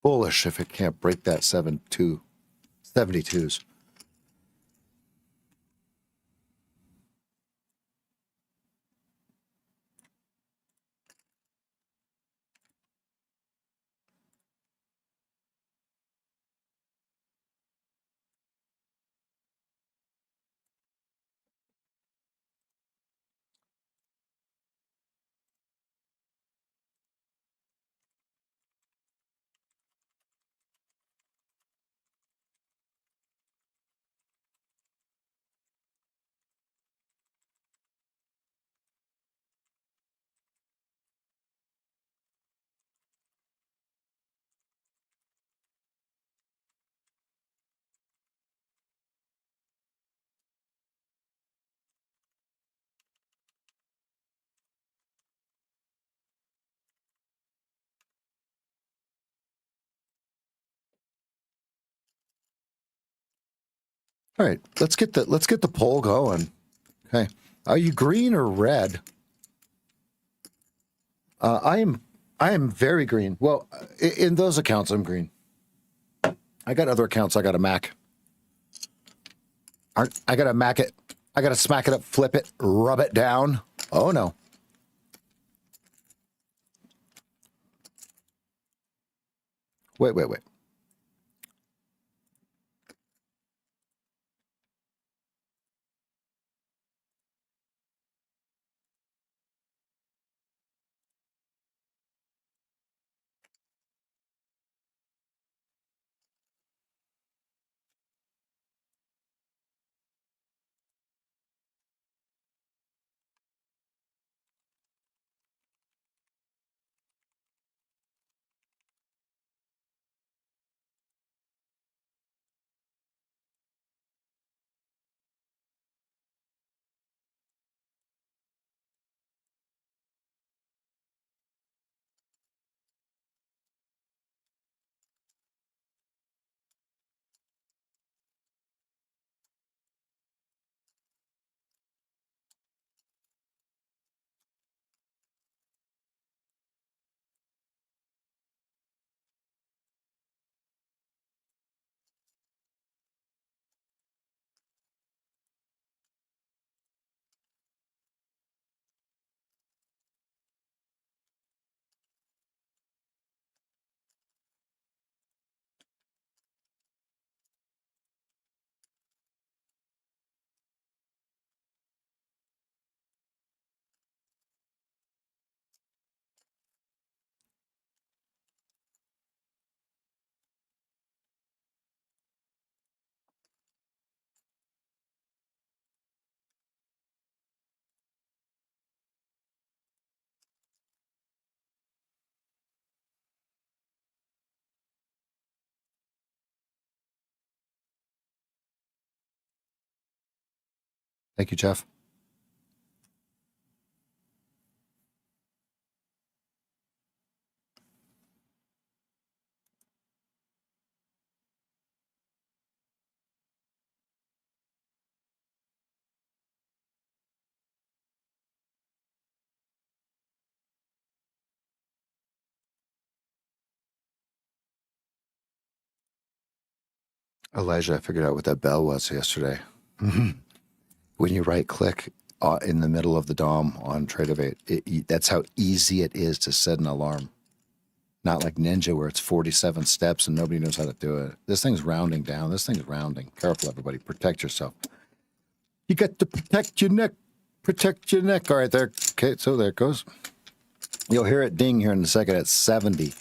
A: Bullish if it can't break that 72s. All right, let's get the poll going. Okay, are you green or red? I am very green. Well, in those accounts, I'm green. I got other accounts. I got a Mac. I got to Mac it. I got to smack it up, flip it, rub it down. Oh no. Wait. Thank you, Jeff. Elijah, I figured out what that bell was yesterday. When you right click in the middle of the DOM on Tradeovate, that's how easy it is to set an alarm. Not like Ninja where it's 47 steps and nobody knows how to do it. This thing's rounding down. This thing's rounding. Careful, everybody. Protect yourself. You got to protect your neck. Protect your neck. All right, there. Okay, so there it goes. You'll hear it ding here in a second at 70.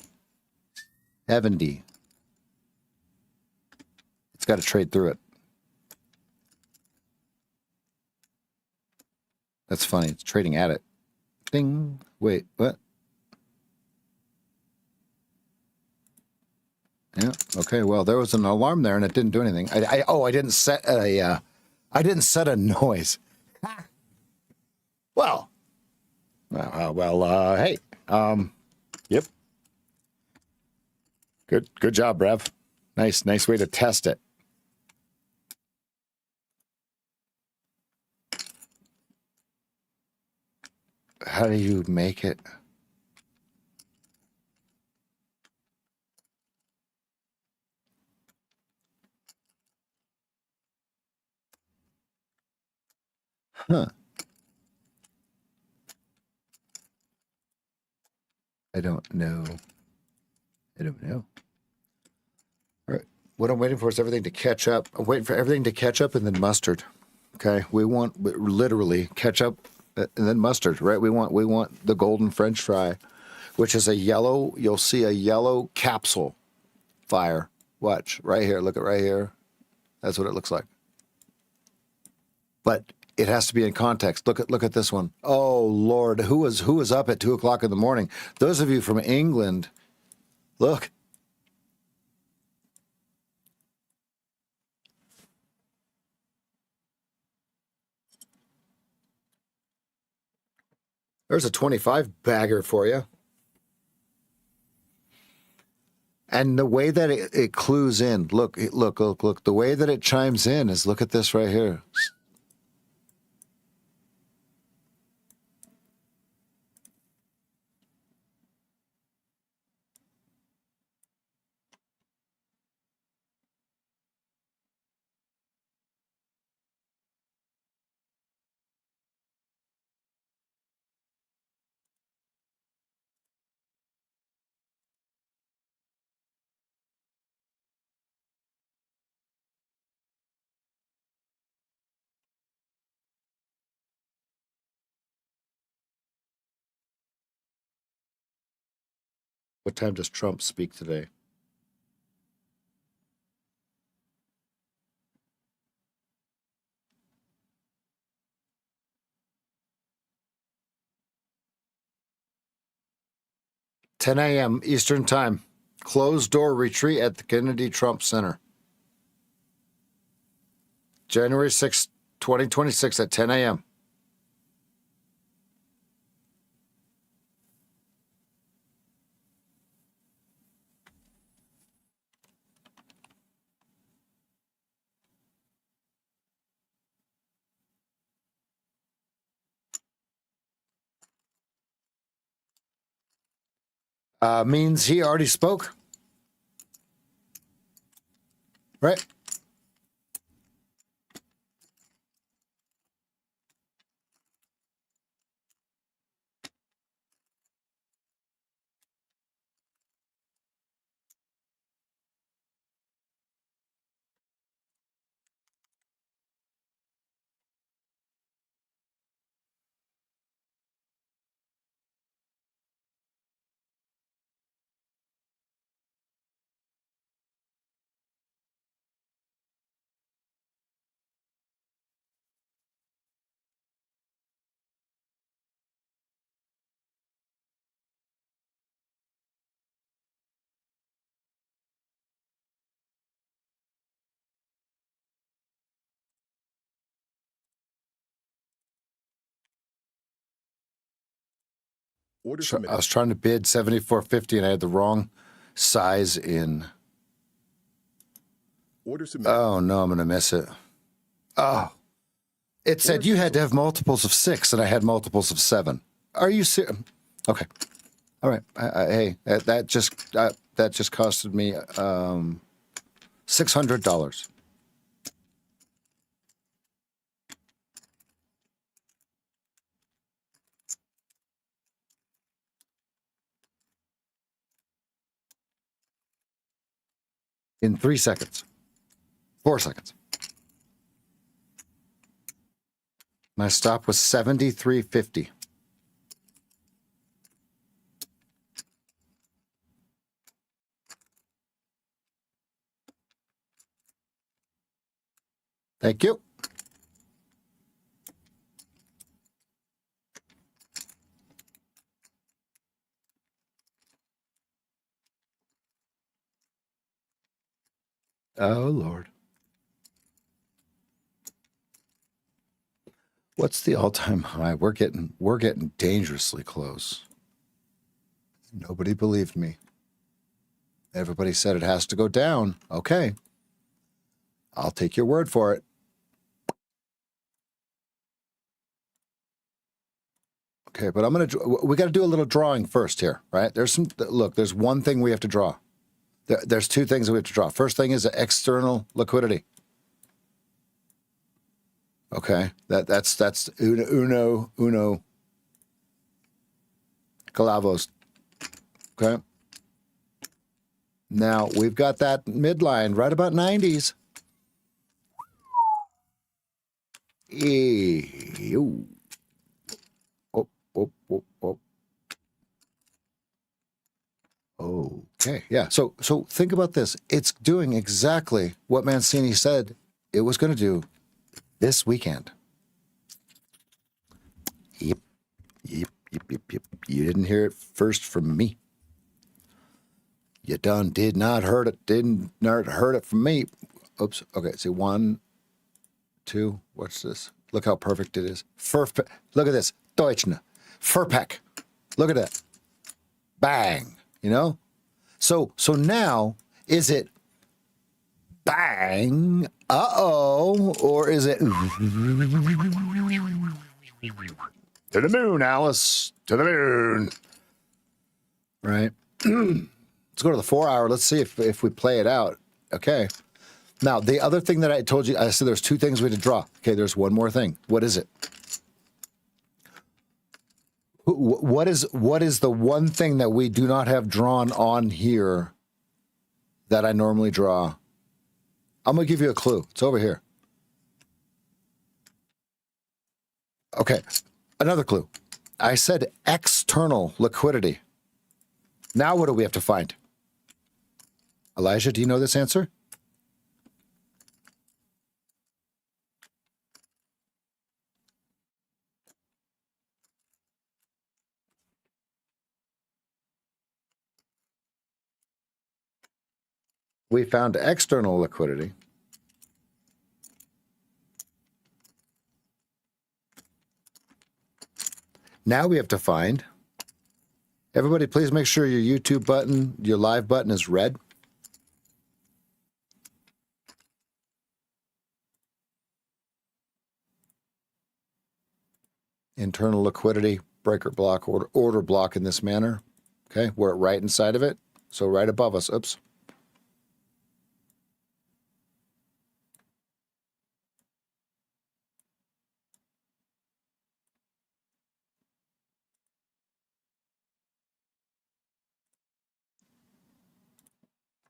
A: 70. It's got to trade through it. That's funny. It's trading at it. Ding. Wait, what? Yeah. Okay. Well, there was an alarm there, and it didn't do anything. I didn't set a noise. Well. Hey. Yep. Good job, Rev. Nice way to test it. How do you make it? Huh. I don't know. All right. What I'm waiting for is everything to catch up. I'm waiting for everything to catch up and then mustard. Okay. We want literally ketchup and then mustard, right? We want the golden French fry, which is a yellow, you'll see a yellow capsule fire. Watch right here. Look at right here. That's what it looks like. But it has to be in context. Look at this one. Oh Lord, who was up at 2 o'clock in the morning? Those of you from England, look. There's a 25 bagger for you. And the way that it clues in, look. The way that it chimes in is, look at this right here. What time does Trump speak today? "10 a.m. Eastern Time. Closed door retreat at the Kennedy Trump Center. January 6th, 2026 at 10 a.m. Means he already spoke. Right?
C: Order
A: I
C: submitted.
A: was trying to bid 74.50 and I had the wrong size in.
C: Order submitted.
A: Oh no, I'm gonna miss it. Oh, it said you had to have multiples of 6, and I had multiples of 7. Are you serious? Okay, all right. Hey, that just costed me $600. In 3 seconds. 4 seconds. My stop was 73.50. Thank you. Oh, Lord. What's the all-time high? We're getting dangerously close. Nobody believed me. Everybody said it has to go down. Okay. I'll take your word for it. Okay, but we got to do a little drawing first here, right? There's one thing we have to draw. There's 2 things that we have to draw. First thing is external liquidity. Okay, that's uno clavos. Okay. Now we've got that midline right about 90s. Ew. Oh. Okay, yeah. So think about this. It's doing exactly what Mancini said it was going to do this weekend. Yep. You didn't hear it first from me. You did not heard it from me. Oops. Okay, see, 1, 2, what's this? Look how perfect it is. Look at this. Deutschne. Furpack. Look at that. Bang. You know? So now, is it bang, uh-oh, or is it to the moon, Alice, to the moon, right? Let's go to the 4-hour. Let's see if we play it out. Okay. Now, the other thing that I told you, I said there's 2 things we had to draw. Okay, there's one more thing. What is it? What is the one thing that we do not have drawn on here that I normally draw? I'm going to give you a clue. It's over here. Okay, another clue. I said external liquidity. Now what do we have to find? Elijah, do you know this answer? We found external liquidity. Now we have to find, everybody please make sure your YouTube button, your live button is red. Internal liquidity, breaker block, order block in this manner. Okay, we're right inside of it. So right above us, oops.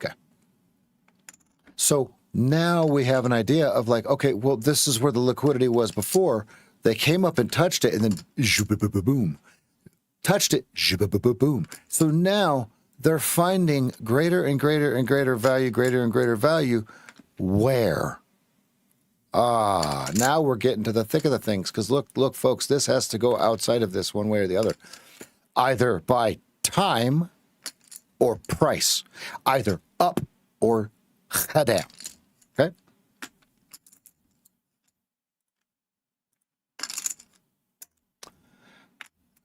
A: Okay. So now we have an idea of like, okay, well, this is where the liquidity was before. They came up and touched it and then boom. Touched it, boom. So now they're finding greater and greater and greater value. Where? Now we're getting to the thick of the things. Because look, folks, this has to go outside of this one way or the other. Either by time or price. Either up or down. Okay?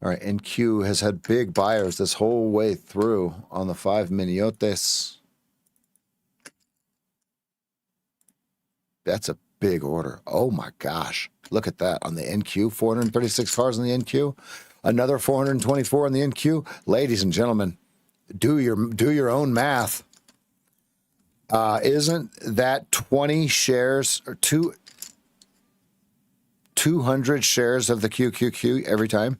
A: All right, NQ has had big buyers this whole way through on the 5 miniotes. That's a big order. Oh my gosh. Look at that on the NQ. 436 cars on the NQ. Another 424 on the NQ. Ladies and gentlemen, do your own math. Isn't that 20 shares or 200 shares of the QQQ every time?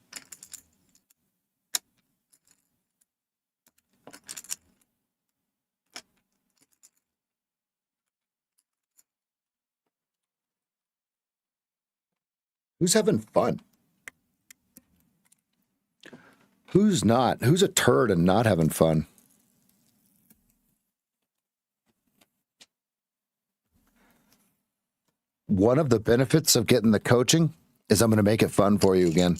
A: Who's having fun? Who's not? Who's a turd and not having fun? One of the benefits of getting the coaching is I'm going to make it fun for you again.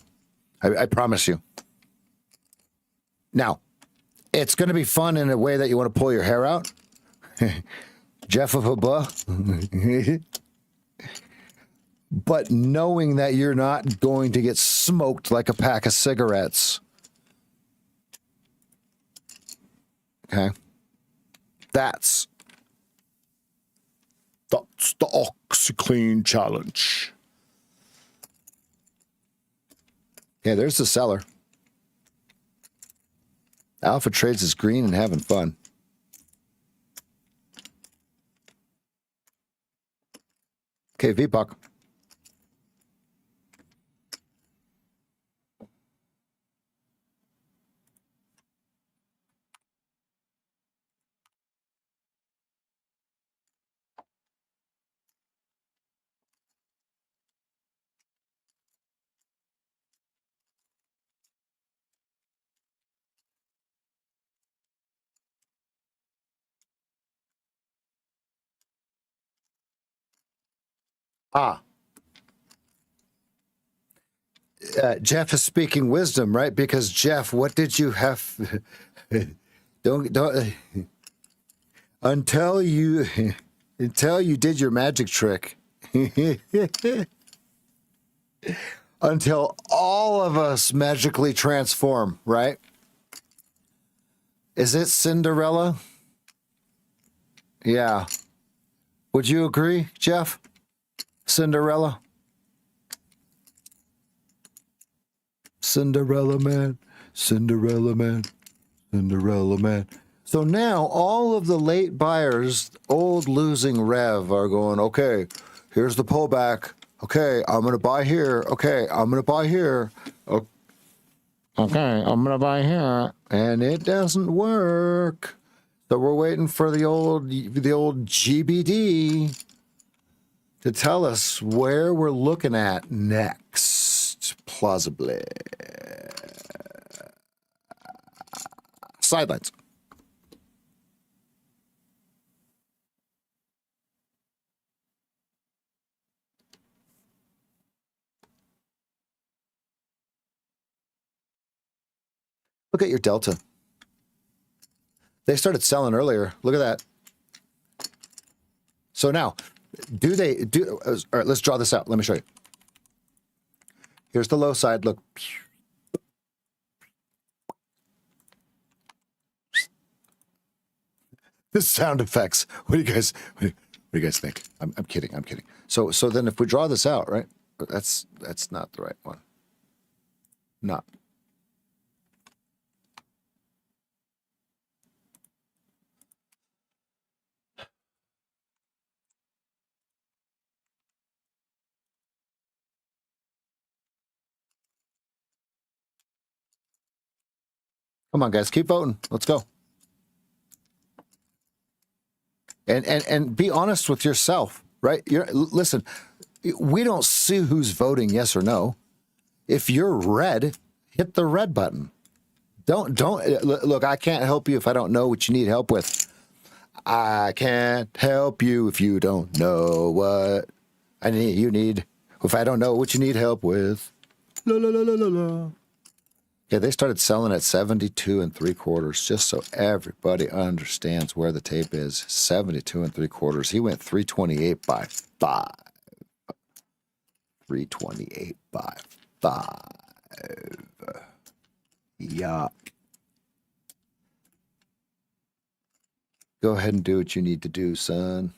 A: I promise you. Now, it's going to be fun in a way that you want to pull your hair out. Jeff of a buh. But knowing that you're not going to get smoked like a pack of cigarettes. Okay? That's the OxyClean challenge. Okay, there's the seller. Alpha trades is green and having fun. Okay, VPOC. Jeff is speaking wisdom, right? Because Jeff, what did you have? don't until you did your magic trick. Until all of us magically transform, right? Is it Cinderella? Yeah. Would you agree, Jeff? Cinderella? Cinderella man, Cinderella man, Cinderella man. So now all of the late buyers, old losing Rev, are going, okay, here's the pullback. Okay, I'm going to buy here. Okay, I'm going to buy here. Okay, I'm going to buy here. And it doesn't work. So we're waiting for the old GBD to tell us where we're looking at next, plausibly. Sidelines. Look at your delta. They started selling earlier. Look at that. So now, all right, let's draw this out. Let me show you. Here's the low side. Look. The sound effects. What do you guys think? I'm kidding. I'm kidding. So then if we draw this out, right? That's not the right one. No. Come on, guys, keep voting. Let's go. And be honest with yourself, right? Listen, we don't see who's voting yes or no. If you're red, hit the red button. Don't look, I can't help you if I don't know what you need help with. I can't help you if you don't know what you need. If I don't know what you need help with. La la la la la la. Yeah, they started selling at 72 3/4, just so everybody understands where the tape is. 72 3/4. He went 328 by 5. 328 by 5. Yeah. Go ahead and do what you need to do, son.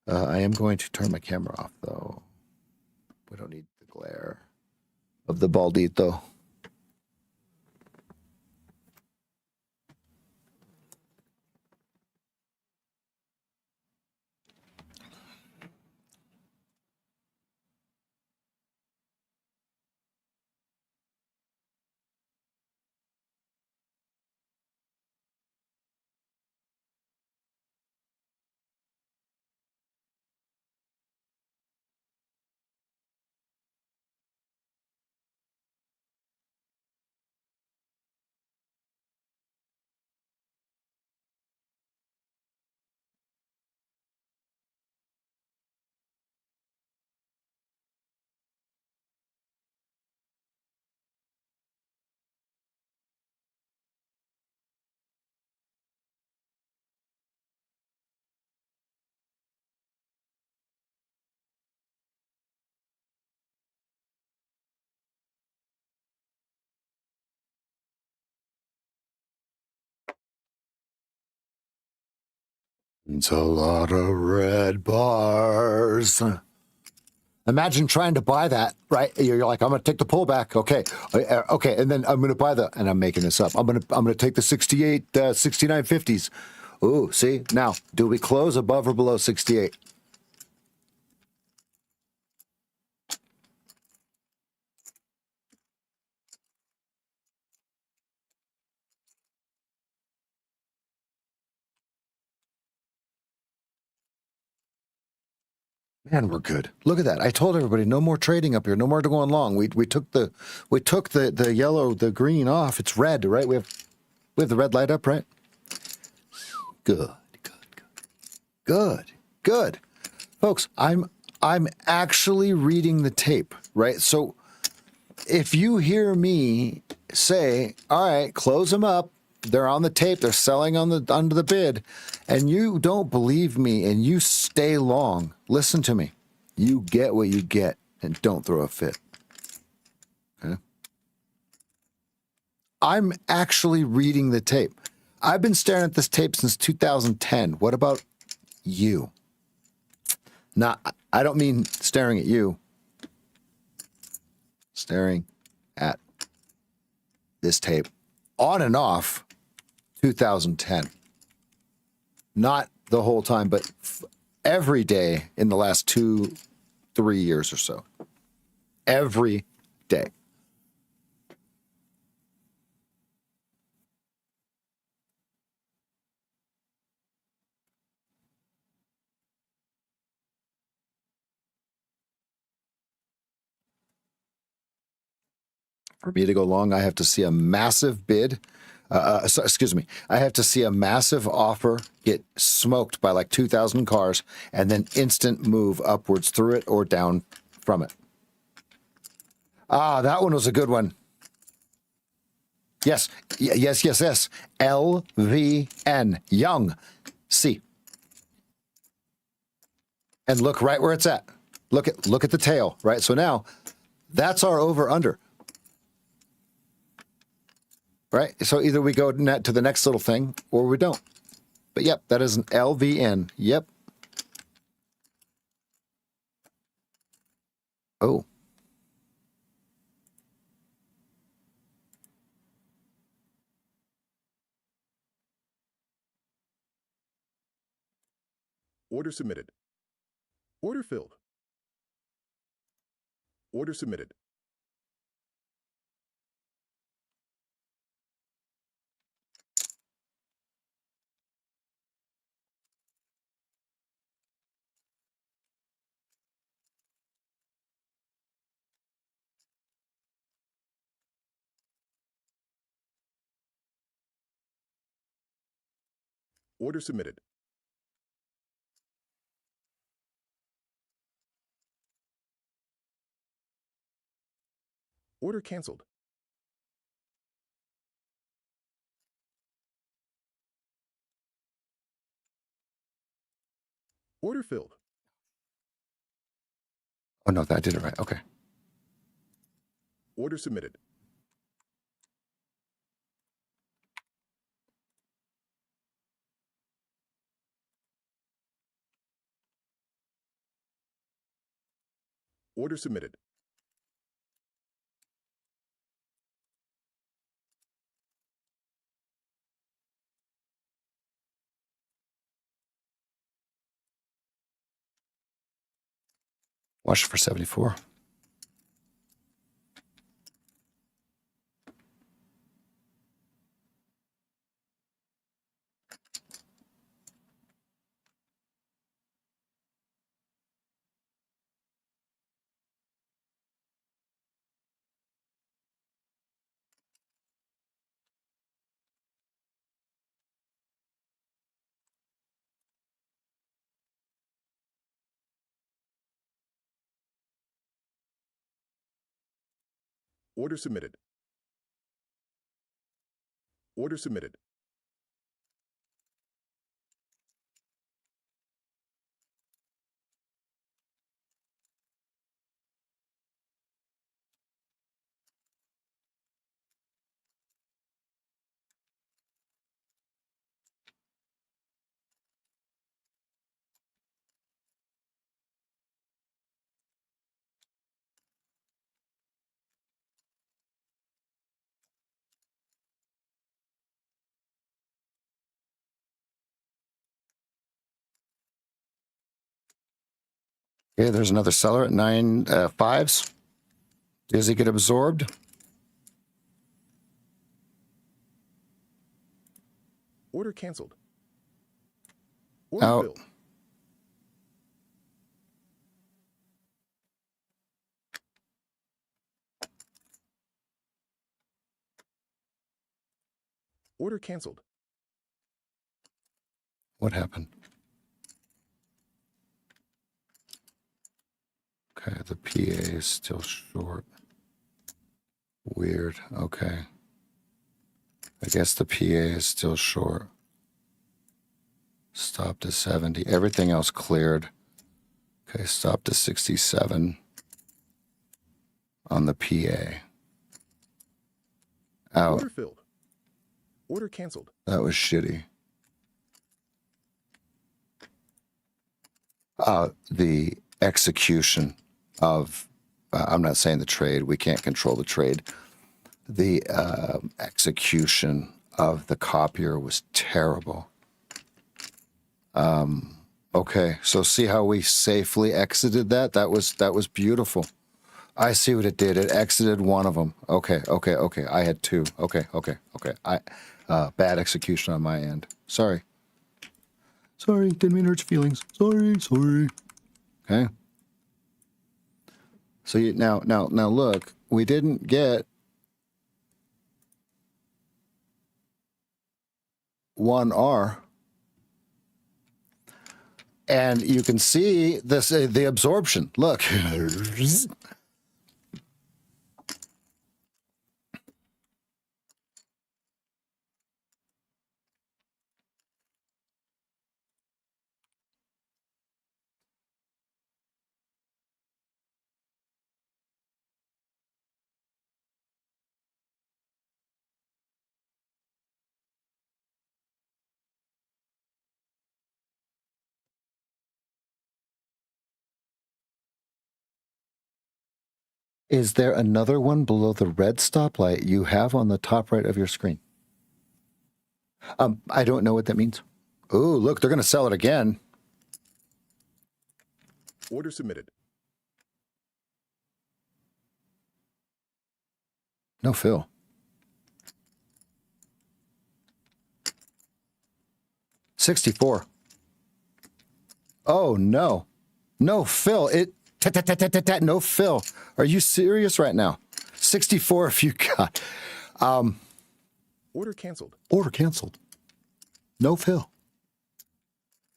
A: I am going to turn my camera off, though. We don't need the glare of the baldito. It's a lot of red bars. Imagine trying to buy that, right? You're like, I'm going to take the pullback. Okay. And then I'm going to buy and I'm making this up. I'm going to take the 69.50s. Ooh, see? Now, do we close above or below 68? Man, we're good. Look at that. I told everybody no more trading up here. No more to going long. We took the yellow, the green off. It's red, right? We have the red light up, right? Good. Good. Folks, I'm actually reading the tape, right? So if you hear me say, all right, close them up, they're on the tape, they're selling on the under the bid, and you don't believe me and you stay long, listen to me. You get what you get and don't throw a fit. Okay? I'm actually reading the tape. I've been staring at this tape since 2010. What about you? Not, I don't mean staring at you. Staring at this tape on and off 2010. Not the whole time, but every day in the last 2-3 years or so. Every day. For me to go long, I have to see a massive bid. Excuse me. I have to see a massive offer get smoked by like 2,000 cars and then instant move upwards through it or down from it. Ah, that one was a good one. Yes. LVN. Young. C. And look right where it's at. Look at the tail, right? So now that's our over under. Right? So either we go to the next little thing or we don't. But yep, that is an LVN. Yep. Oh.
C: Order submitted. Order filled. Order submitted. Order submitted. Order canceled. Order filled.
A: Oh no, that did it right. Okay.
C: Order submitted. Order submitted.
A: Watch for 74.
C: Order submitted. Order submitted.
A: Okay, there's another seller at 9.5s. Does he get absorbed?
C: Order canceled. Order
A: Out.
C: filled. Order canceled.
A: What happened? Okay, the PA is still short. Weird. Okay. I guess the PA is still short. Stop to 70. Everything else cleared. Okay, stop to 67 on the PA. Out.
C: Order filled. Order canceled.
A: That was shitty. The execution of, I'm not saying the trade, we can't control the trade. The execution of the copier was terrible. Okay, so see how we safely exited that? That was beautiful. I see what it did. It exited one of them. Okay. I had two. Okay. Bad execution on my end. Sorry, didn't mean to hurt your feelings. Sorry. Okay. So now look, we didn't get 1R. And you can see this the absorption. Look. Is there another one below the red stoplight you have on the top right of your screen? I don't know what that means. Ooh, look, they're going to sell it again.
C: Order submitted.
A: No fill. $64. Oh, no. No fill. No fill. Are you serious right now? 64 if you got.
C: Order canceled.
A: Order canceled. No fill.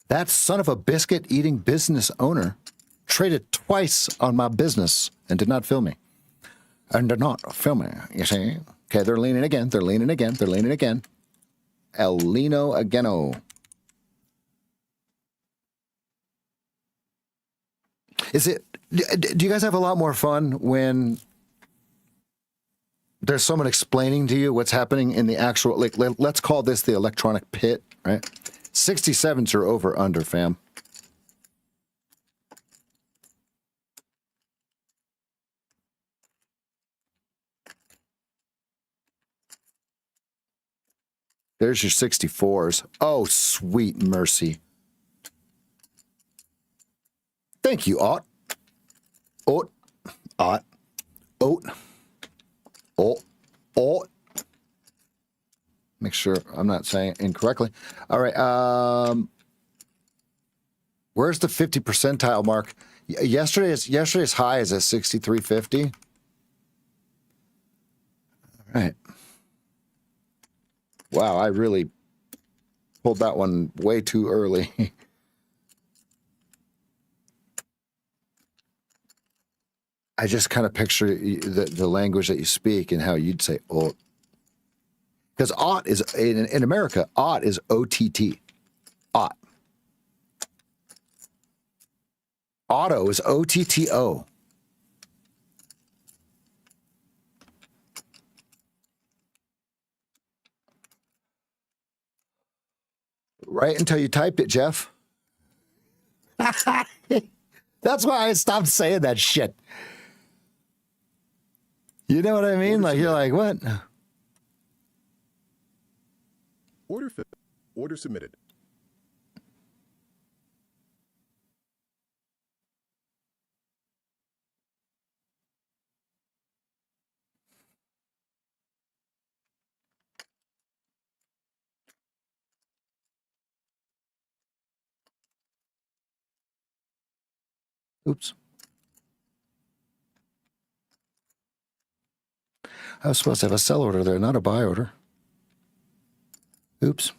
A: That son of a biscuit eating business owner traded twice on my business and did not fill me. And did not fill me, you see? Okay, they're leaning again. They're leaning again. El Lino Ageno. Do you guys have a lot more fun when there's someone explaining to you what's happening in the actual, like, let's call this the electronic pit, right? 67s are over under, fam. There's your 64s. Oh, sweet mercy. Thank you, Ott. Make sure I'm not saying it incorrectly. All right. Where's the 50 percentile mark? Yesterday's high is at 63.50. All right. Wow, I really pulled that one way too early. I just kind of picture the language that you speak and how you'd say "ot," because "ot" is in America. "Ot" is OTT. "Ot." Auto is OTTO. Right until you typed it, Jeff. That's why I stopped saying that shit. You know what I mean? Like, you're like, what?
C: Order filled. Order submitted.
A: Oops. I was supposed to have a sell order there, not a buy order. Oops.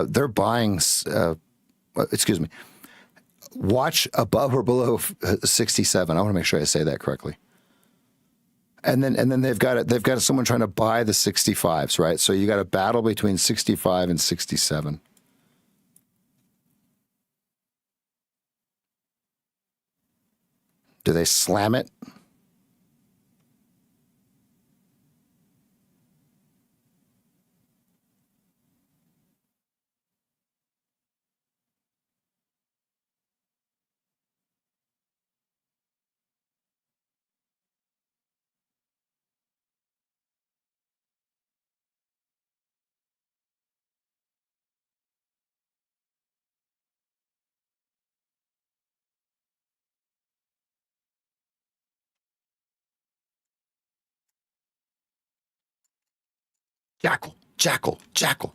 A: They're buying, excuse me, watch above or below 67. I want to make sure I say that correctly. And then they've got someone trying to buy the 65s, right? So you got a battle between 65 and 67. Do they slam it? Jackal, jackal, jackal.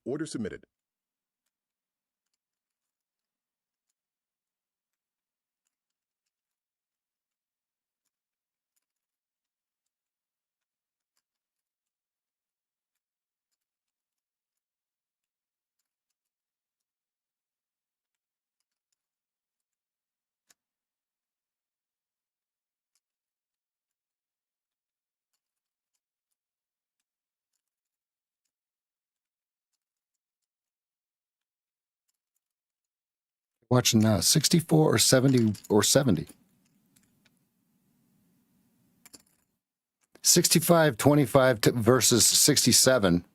C: Order submitted.
A: Watching 64 or 70 or 70. 65, 25 versus 67.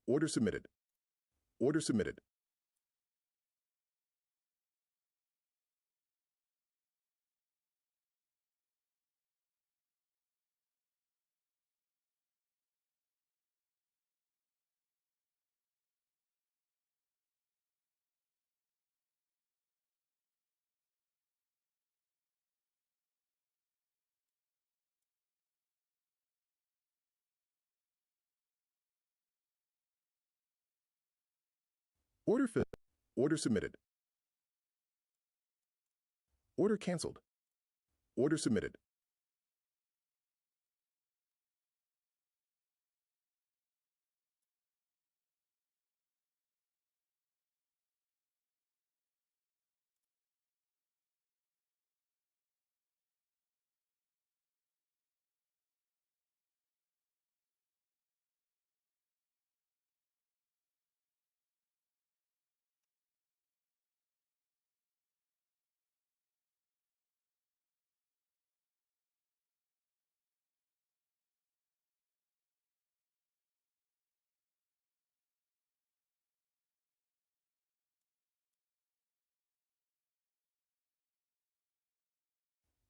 C: Order submitted. Order submitted. Order filled. Order submitted. Order canceled. Order submitted.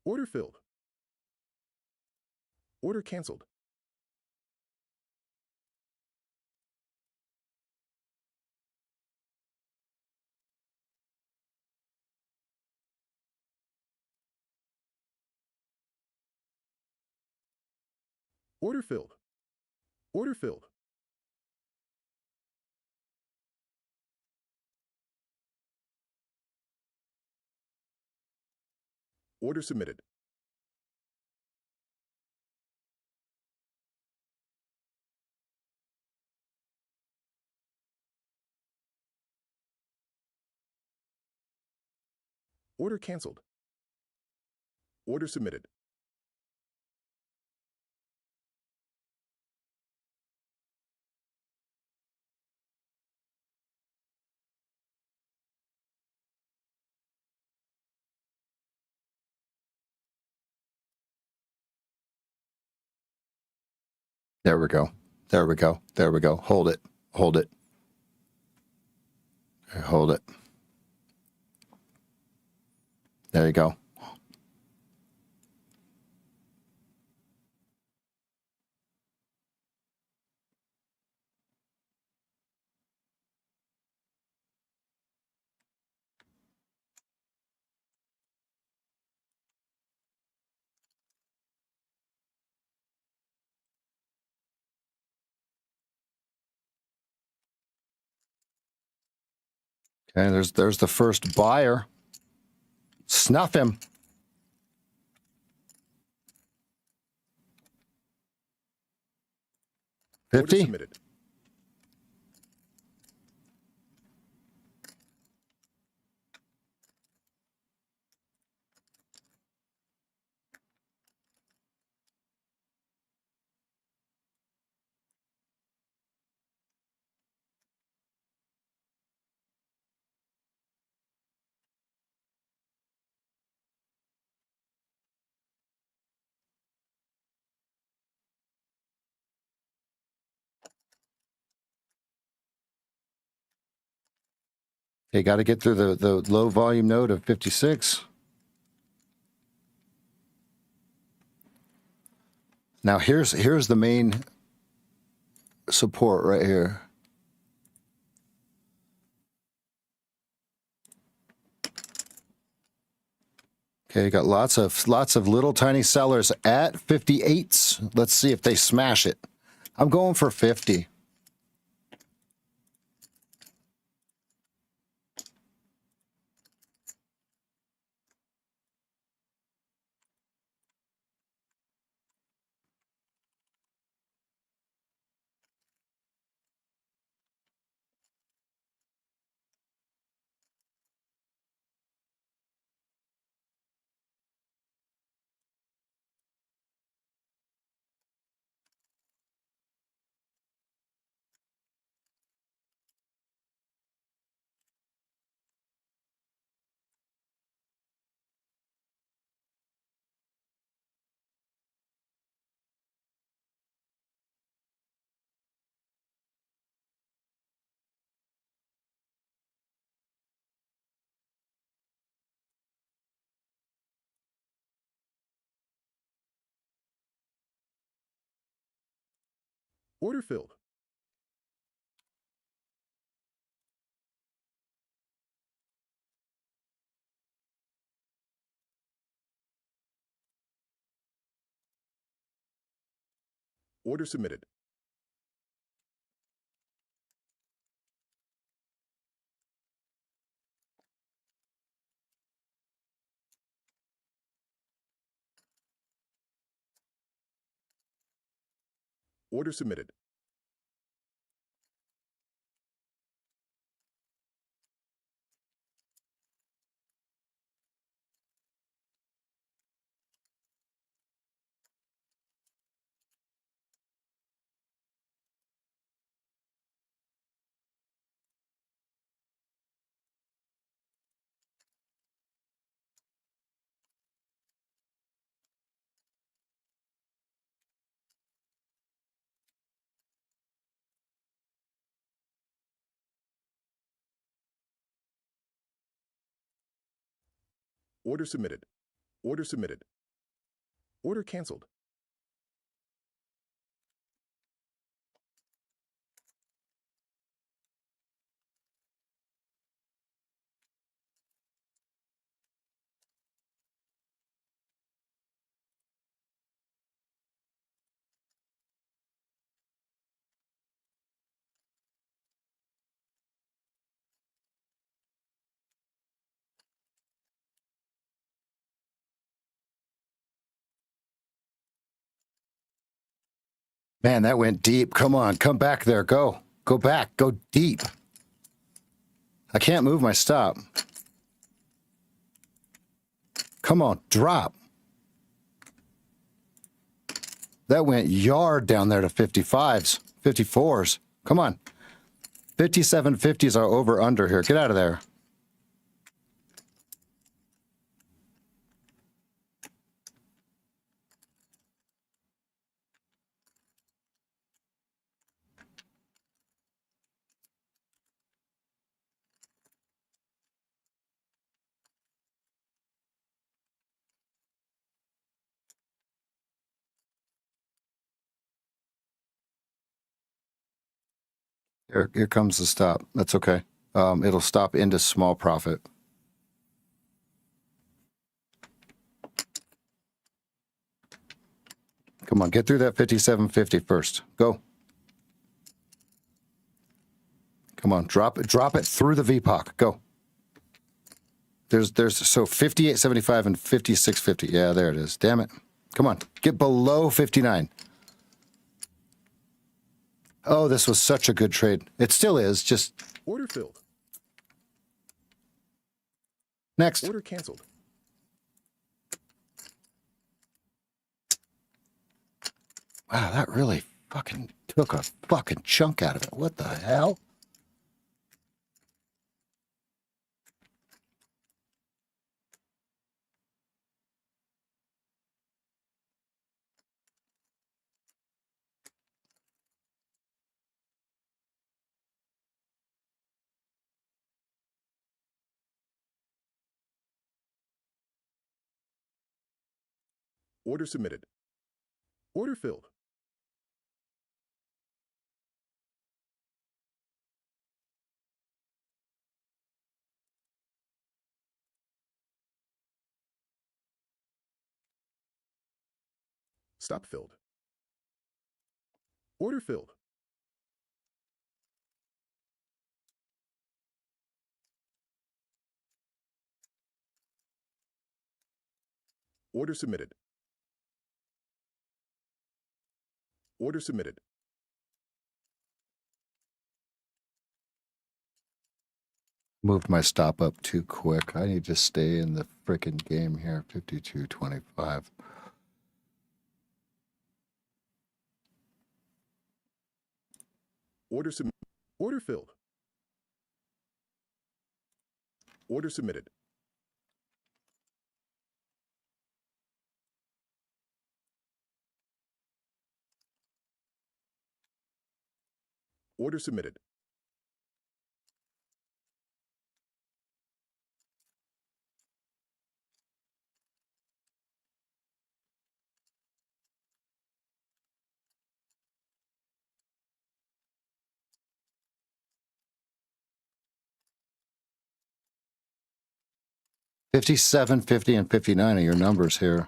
C: Order filled. Order canceled. Order filled. Order filled. Order submitted. Order canceled. Order submitted.
A: There we go. There we go. There we go. Hold it. Hold it. Hold it. There you go. Okay, there's the first buyer. Snuff him.
C: Order
A: 50.
C: submitted.
A: You got to get through the low volume node of 56. Now here's the main support right here. Okay, you got lots of little tiny sellers at 58s. Let's see if they smash it. I'm going for 50.
C: Order filled. Order submitted. Order submitted. Order submitted. Order submitted. Order canceled.
A: Man, that went deep. Come on, come back there. Go. Go back. Go deep. I can't move my stop. Come on, drop. That went yard down there to 55s, 54s. Come on. 5750s are over under here. Get out of there. Here comes the stop. That's okay. It'll stop into small profit. Come on, get through that 5750 first. Go. Come on, drop it through the VPOC. Go. There's so 5875 and 5650. Yeah, there it is. Damn it. Come on, get below 59. Oh, this was such a good trade. It still is. Just
C: Order filled.
A: next.
C: Order canceled.
A: Wow, that really fucking took a fucking chunk out of it. What the hell?
C: Order submitted. Order filled. Stop filled. Order filled. Order submitted. Order submitted.
A: Moved my stop up too quick. I need to stay in the frickin' game here. 52.25.
C: Order filled. Order submitted. Order submitted.
A: $57, 50, and 59 are your numbers here.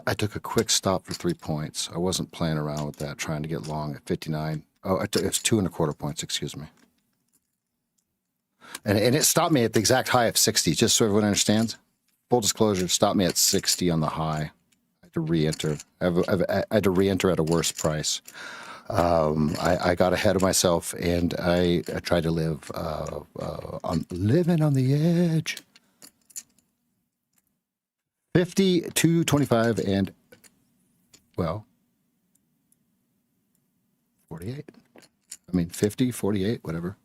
A: I took a quick stop for 3 points. I wasn't playing around with that, trying to get long at 59. Oh, it's 2.25 points, excuse me. And it stopped me at the exact high of 60, just so everyone understands. Full disclosure, it stopped me at 60 on the high. I had to re-enter. I had to re-enter at a worse price. I got ahead of myself, and I tried to live on living on the edge. 52, 25, and, well, 48. I mean, 50, 48, whatever.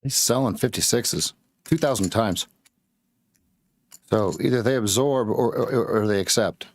A: He's selling 56s 2,000 times. So either they absorb or they accept.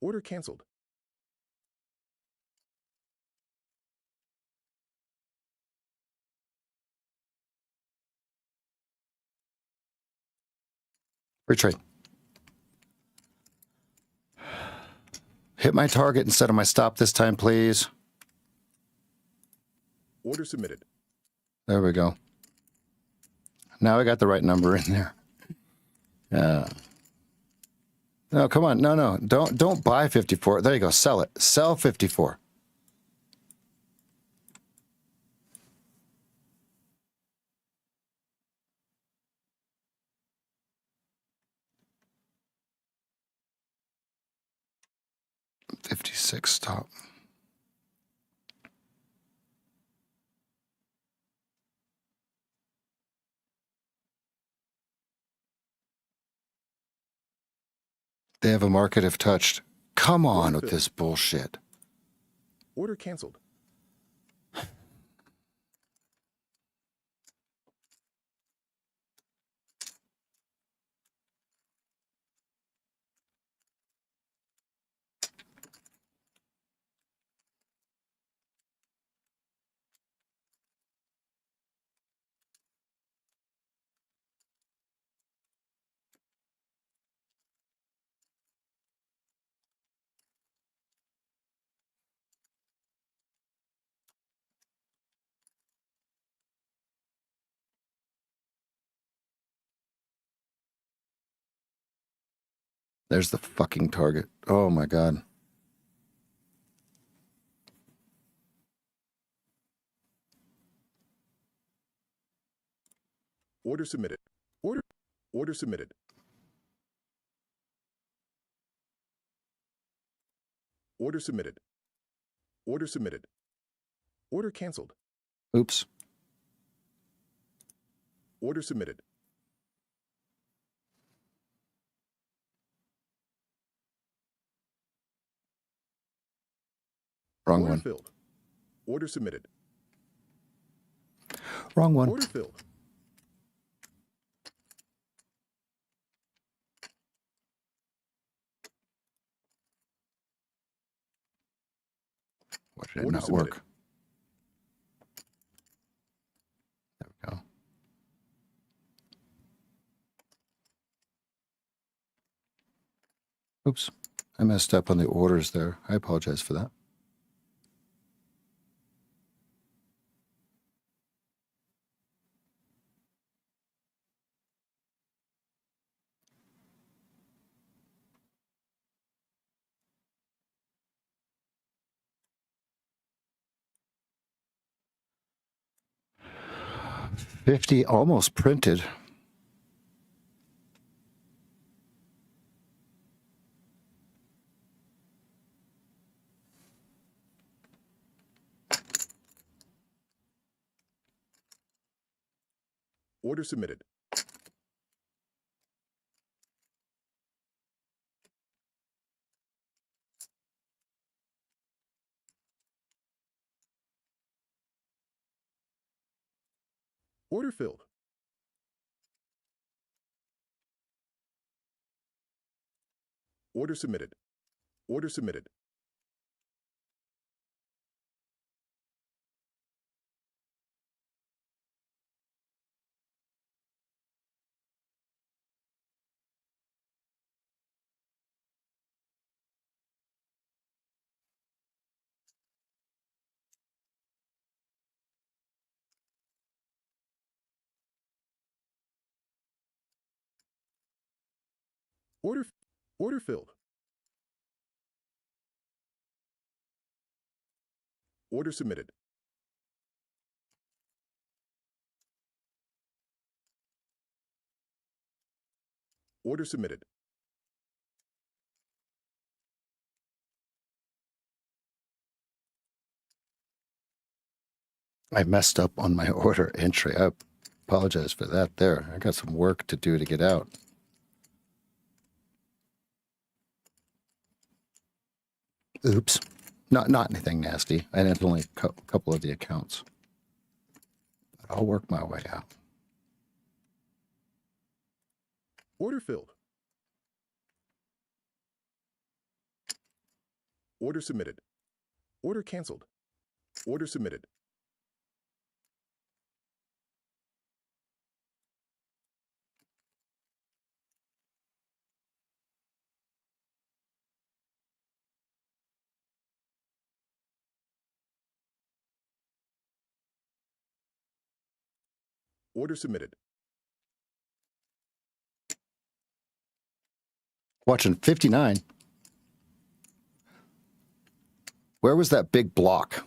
C: Order canceled.
A: Free trade. Hit my target instead of my stop this time, please.
C: Order submitted.
A: There we go. Now I got the right number in there. No, come on. No. Don't buy 54. There you go. Sell it. Sell 54. $56 stop. They have a market if touched. Come on with this bullshit.
C: Order canceled.
A: There's the fucking target. Oh my God.
C: Order submitted. Order submitted. Order submitted. Order submitted. Order canceled.
A: Oops.
C: Order submitted.
A: Wrong
C: Order
A: one.
C: filled. Order submitted.
A: Wrong one.
C: Order filled.
A: Why did it
C: Order
A: not
C: submitted.
A: work? There we go. Oops. I messed up on the orders there. I apologize for that. $50 almost printed.
C: Order submitted. Order filled. Order submitted. Order submitted. Order, order filled. Order submitted. Order submitted.
A: I messed up on my order entry. I apologize for that there. I got some work to do to get out. Oops. Not anything nasty. And it's only a couple of the accounts. But I'll work my way out.
C: Order filled. Order submitted. Order canceled. Order submitted. Order submitted.
A: Watching 59. Where was that big block?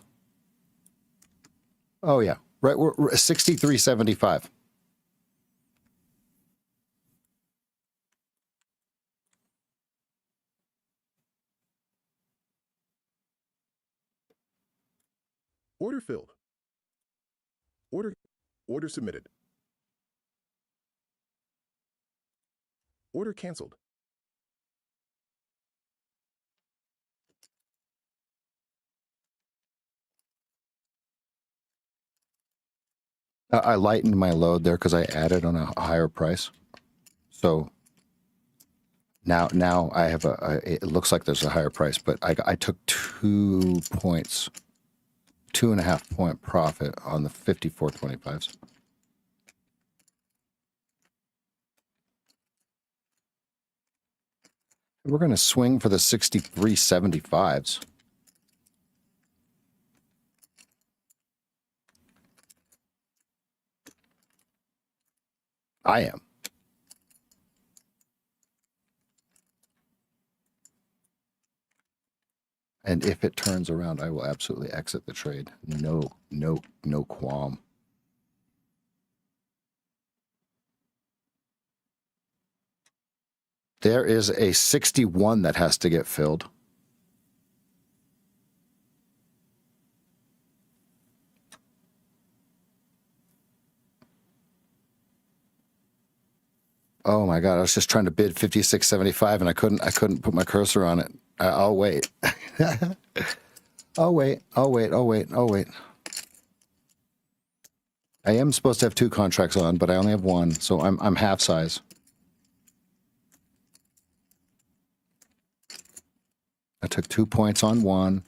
A: Oh, yeah. Right. We're 63.75.
C: Order filled. Order submitted. Order canceled.
A: I lightened my load there because I added on a higher price. So now I have it looks like there's a higher price, but I took 2 points, 2.5 point profit on the 54.25s. We're going to swing for the 63.75s. I am. And if it turns around, I will absolutely exit the trade. No qualm. There is a 61 that has to get filled. Oh my God! I was just trying to bid 56.75, and I couldn't put my cursor on it. I'll wait. I'll wait. I am supposed to have 2 contracts on, but I only have 1, so I'm half size. I took 2 points on 1.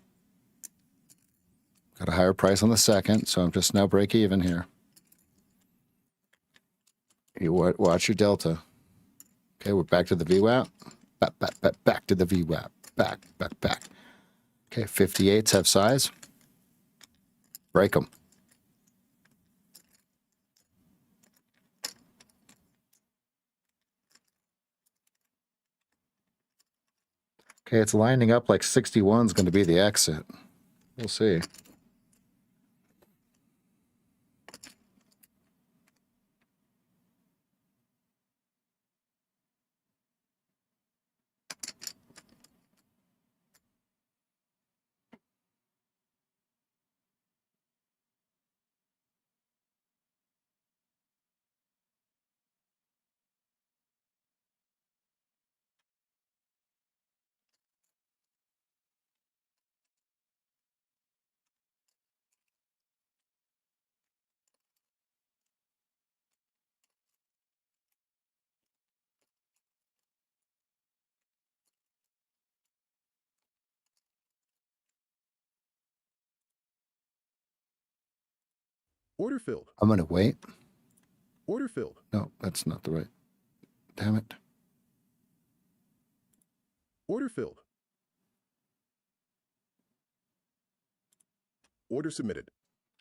A: Got a higher price on the second, so I'm just now break even here. You watch your delta. Okay, we're back to the VWAP. Back to the VWAP. Back. Okay, 58s have size. Break them. Okay, it's lining up like 61 is going to be the exit. We'll see.
C: Order filled.
A: I'm going to wait.
C: Order filled.
A: No, that's not the right. Damn it.
C: Order filled. Order submitted.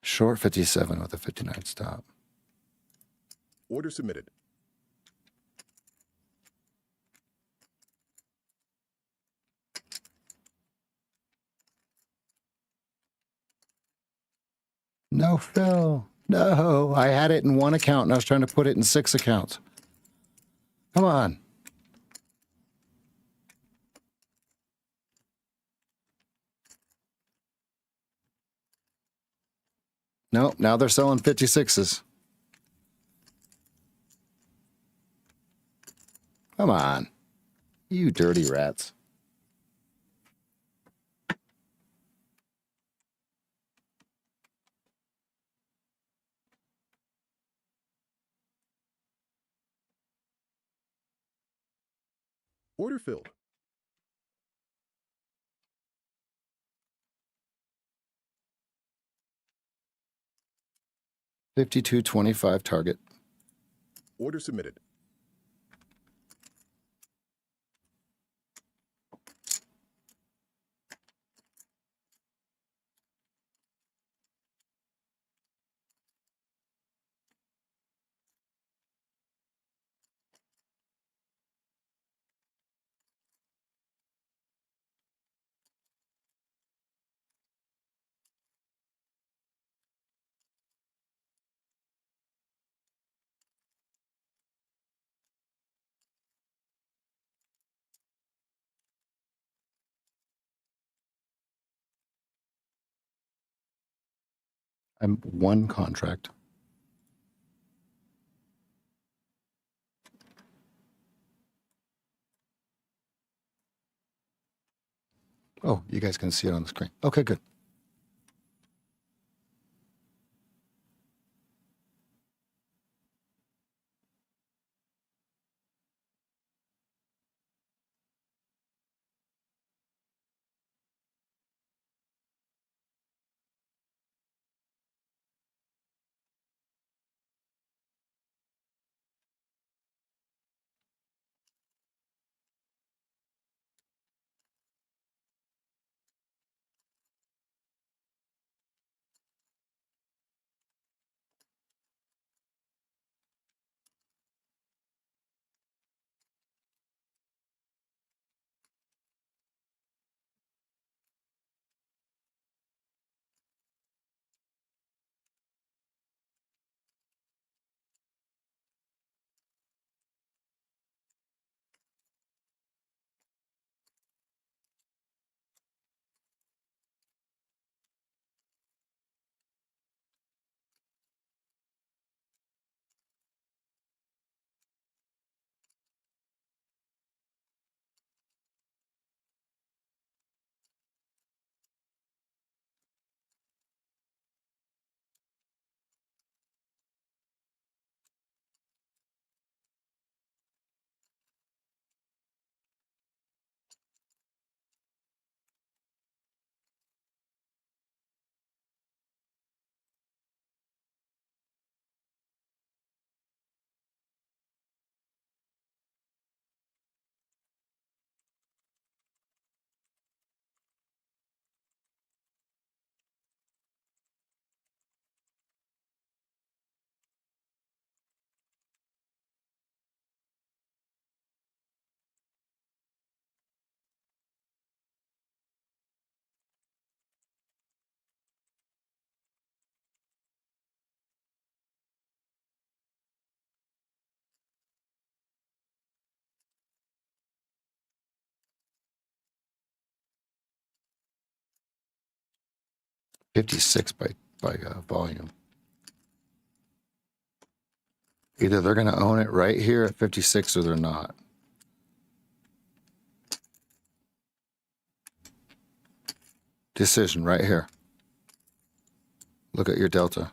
A: Short 57 with a 59 stop.
C: Order submitted.
A: No, Phil. No. I had it in one account and I was trying to put it in 6 accounts. Come on. No, now they're selling 56s. Come on. You dirty rats.
C: Order filled.
A: $52.25 target.
C: Order submitted.
A: I'm one contract. Oh, you guys can see it on the screen. Okay, good. $56 by volume. Either they're going to own it right here at 56 or they're not. Decision right here. Look at your delta.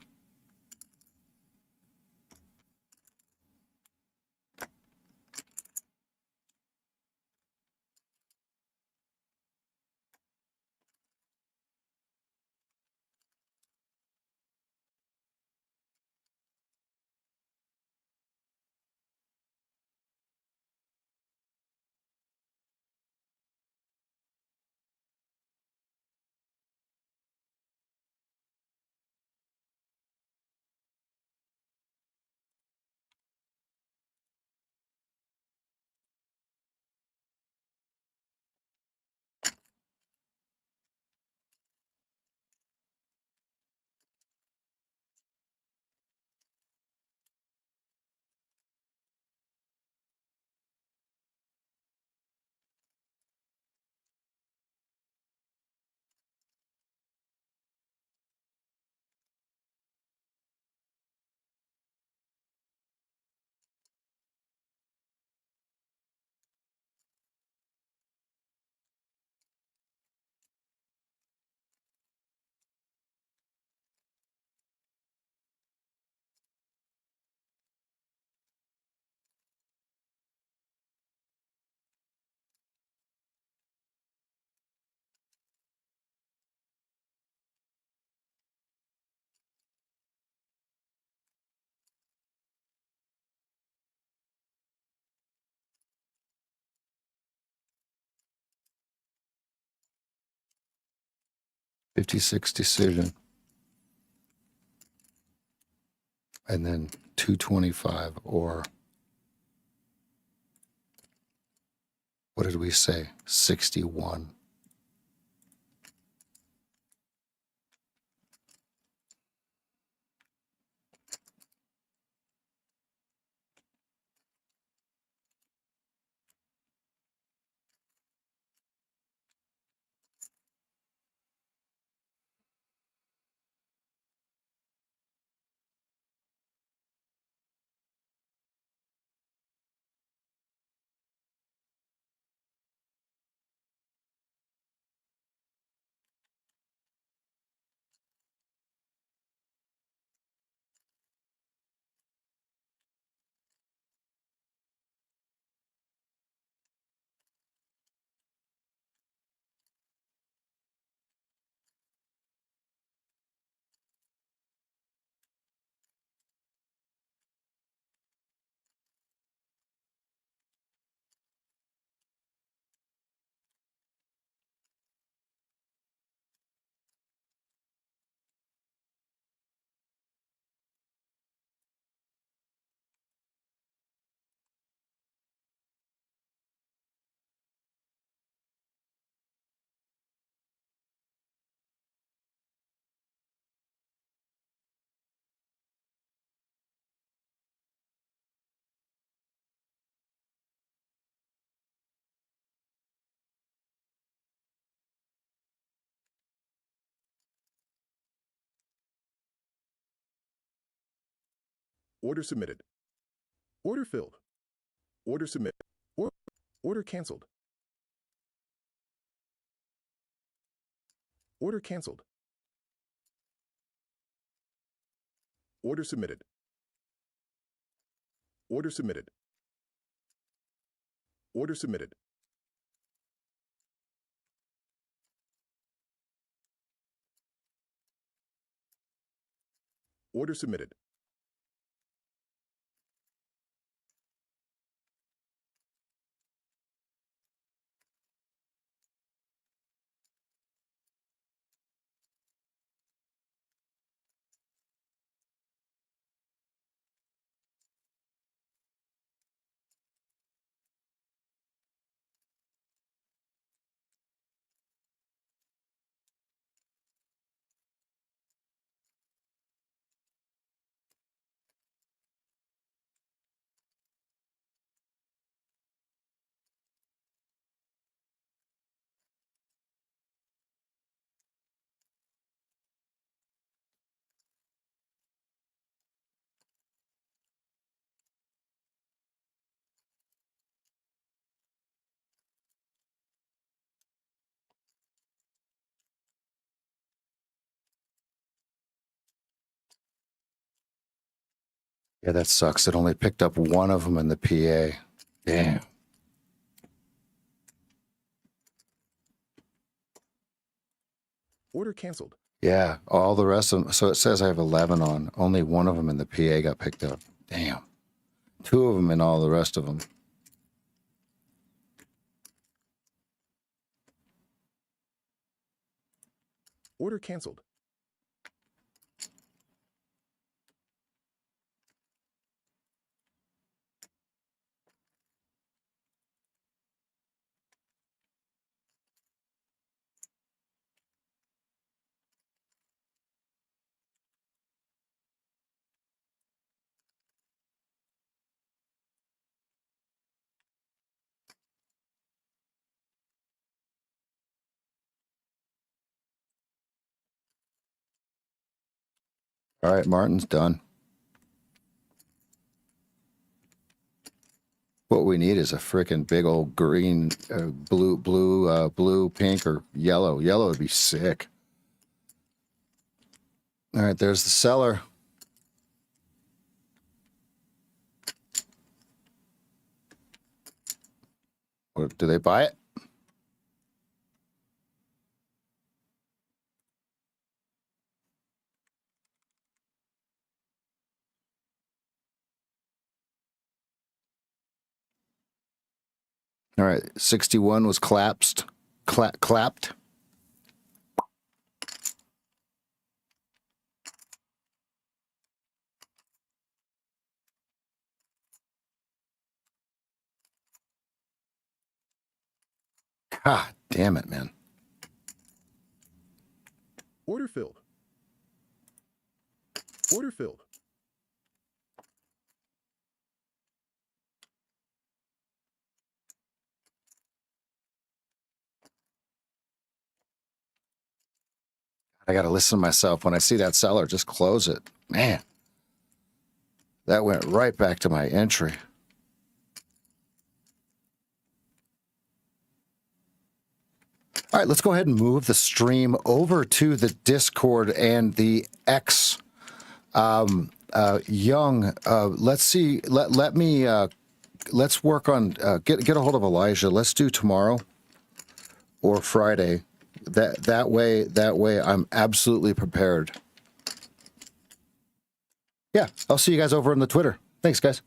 A: 56 decision. And then 225, or what did we say? 61.
C: Order submitted. Order filled. Order submitted. Order canceled. Order canceled. Order submitted. Order submitted. Order submitted. Order submitted.
A: Yeah, that sucks. It only picked up one of them in the PA. Damn.
C: Order canceled.
A: Yeah, all the rest of them. So it says I have 11 on. Only one of them in the PA got picked up. Damn. Two of them in all the rest of them.
C: Order canceled.
A: All right, Martin's done. What we need is a freaking big old green, blue, pink, or yellow. Yellow would be sick. All right, there's the seller. Or do they buy it? All right, 61 was collapsed. Clapped. God damn it, man.
C: Order filled. Order filled.
A: I got to listen to myself. When I see that seller, just close it. Man, that went right back to my entry. All right, let's go ahead and move the stream over to the Discord and the X. Young, let's see. Let me. Let's work on get a hold of Elijah. Let's do tomorrow or Friday. That way I'm absolutely prepared. Yeah, I'll see you guys over on the Twitter. Thanks, guys.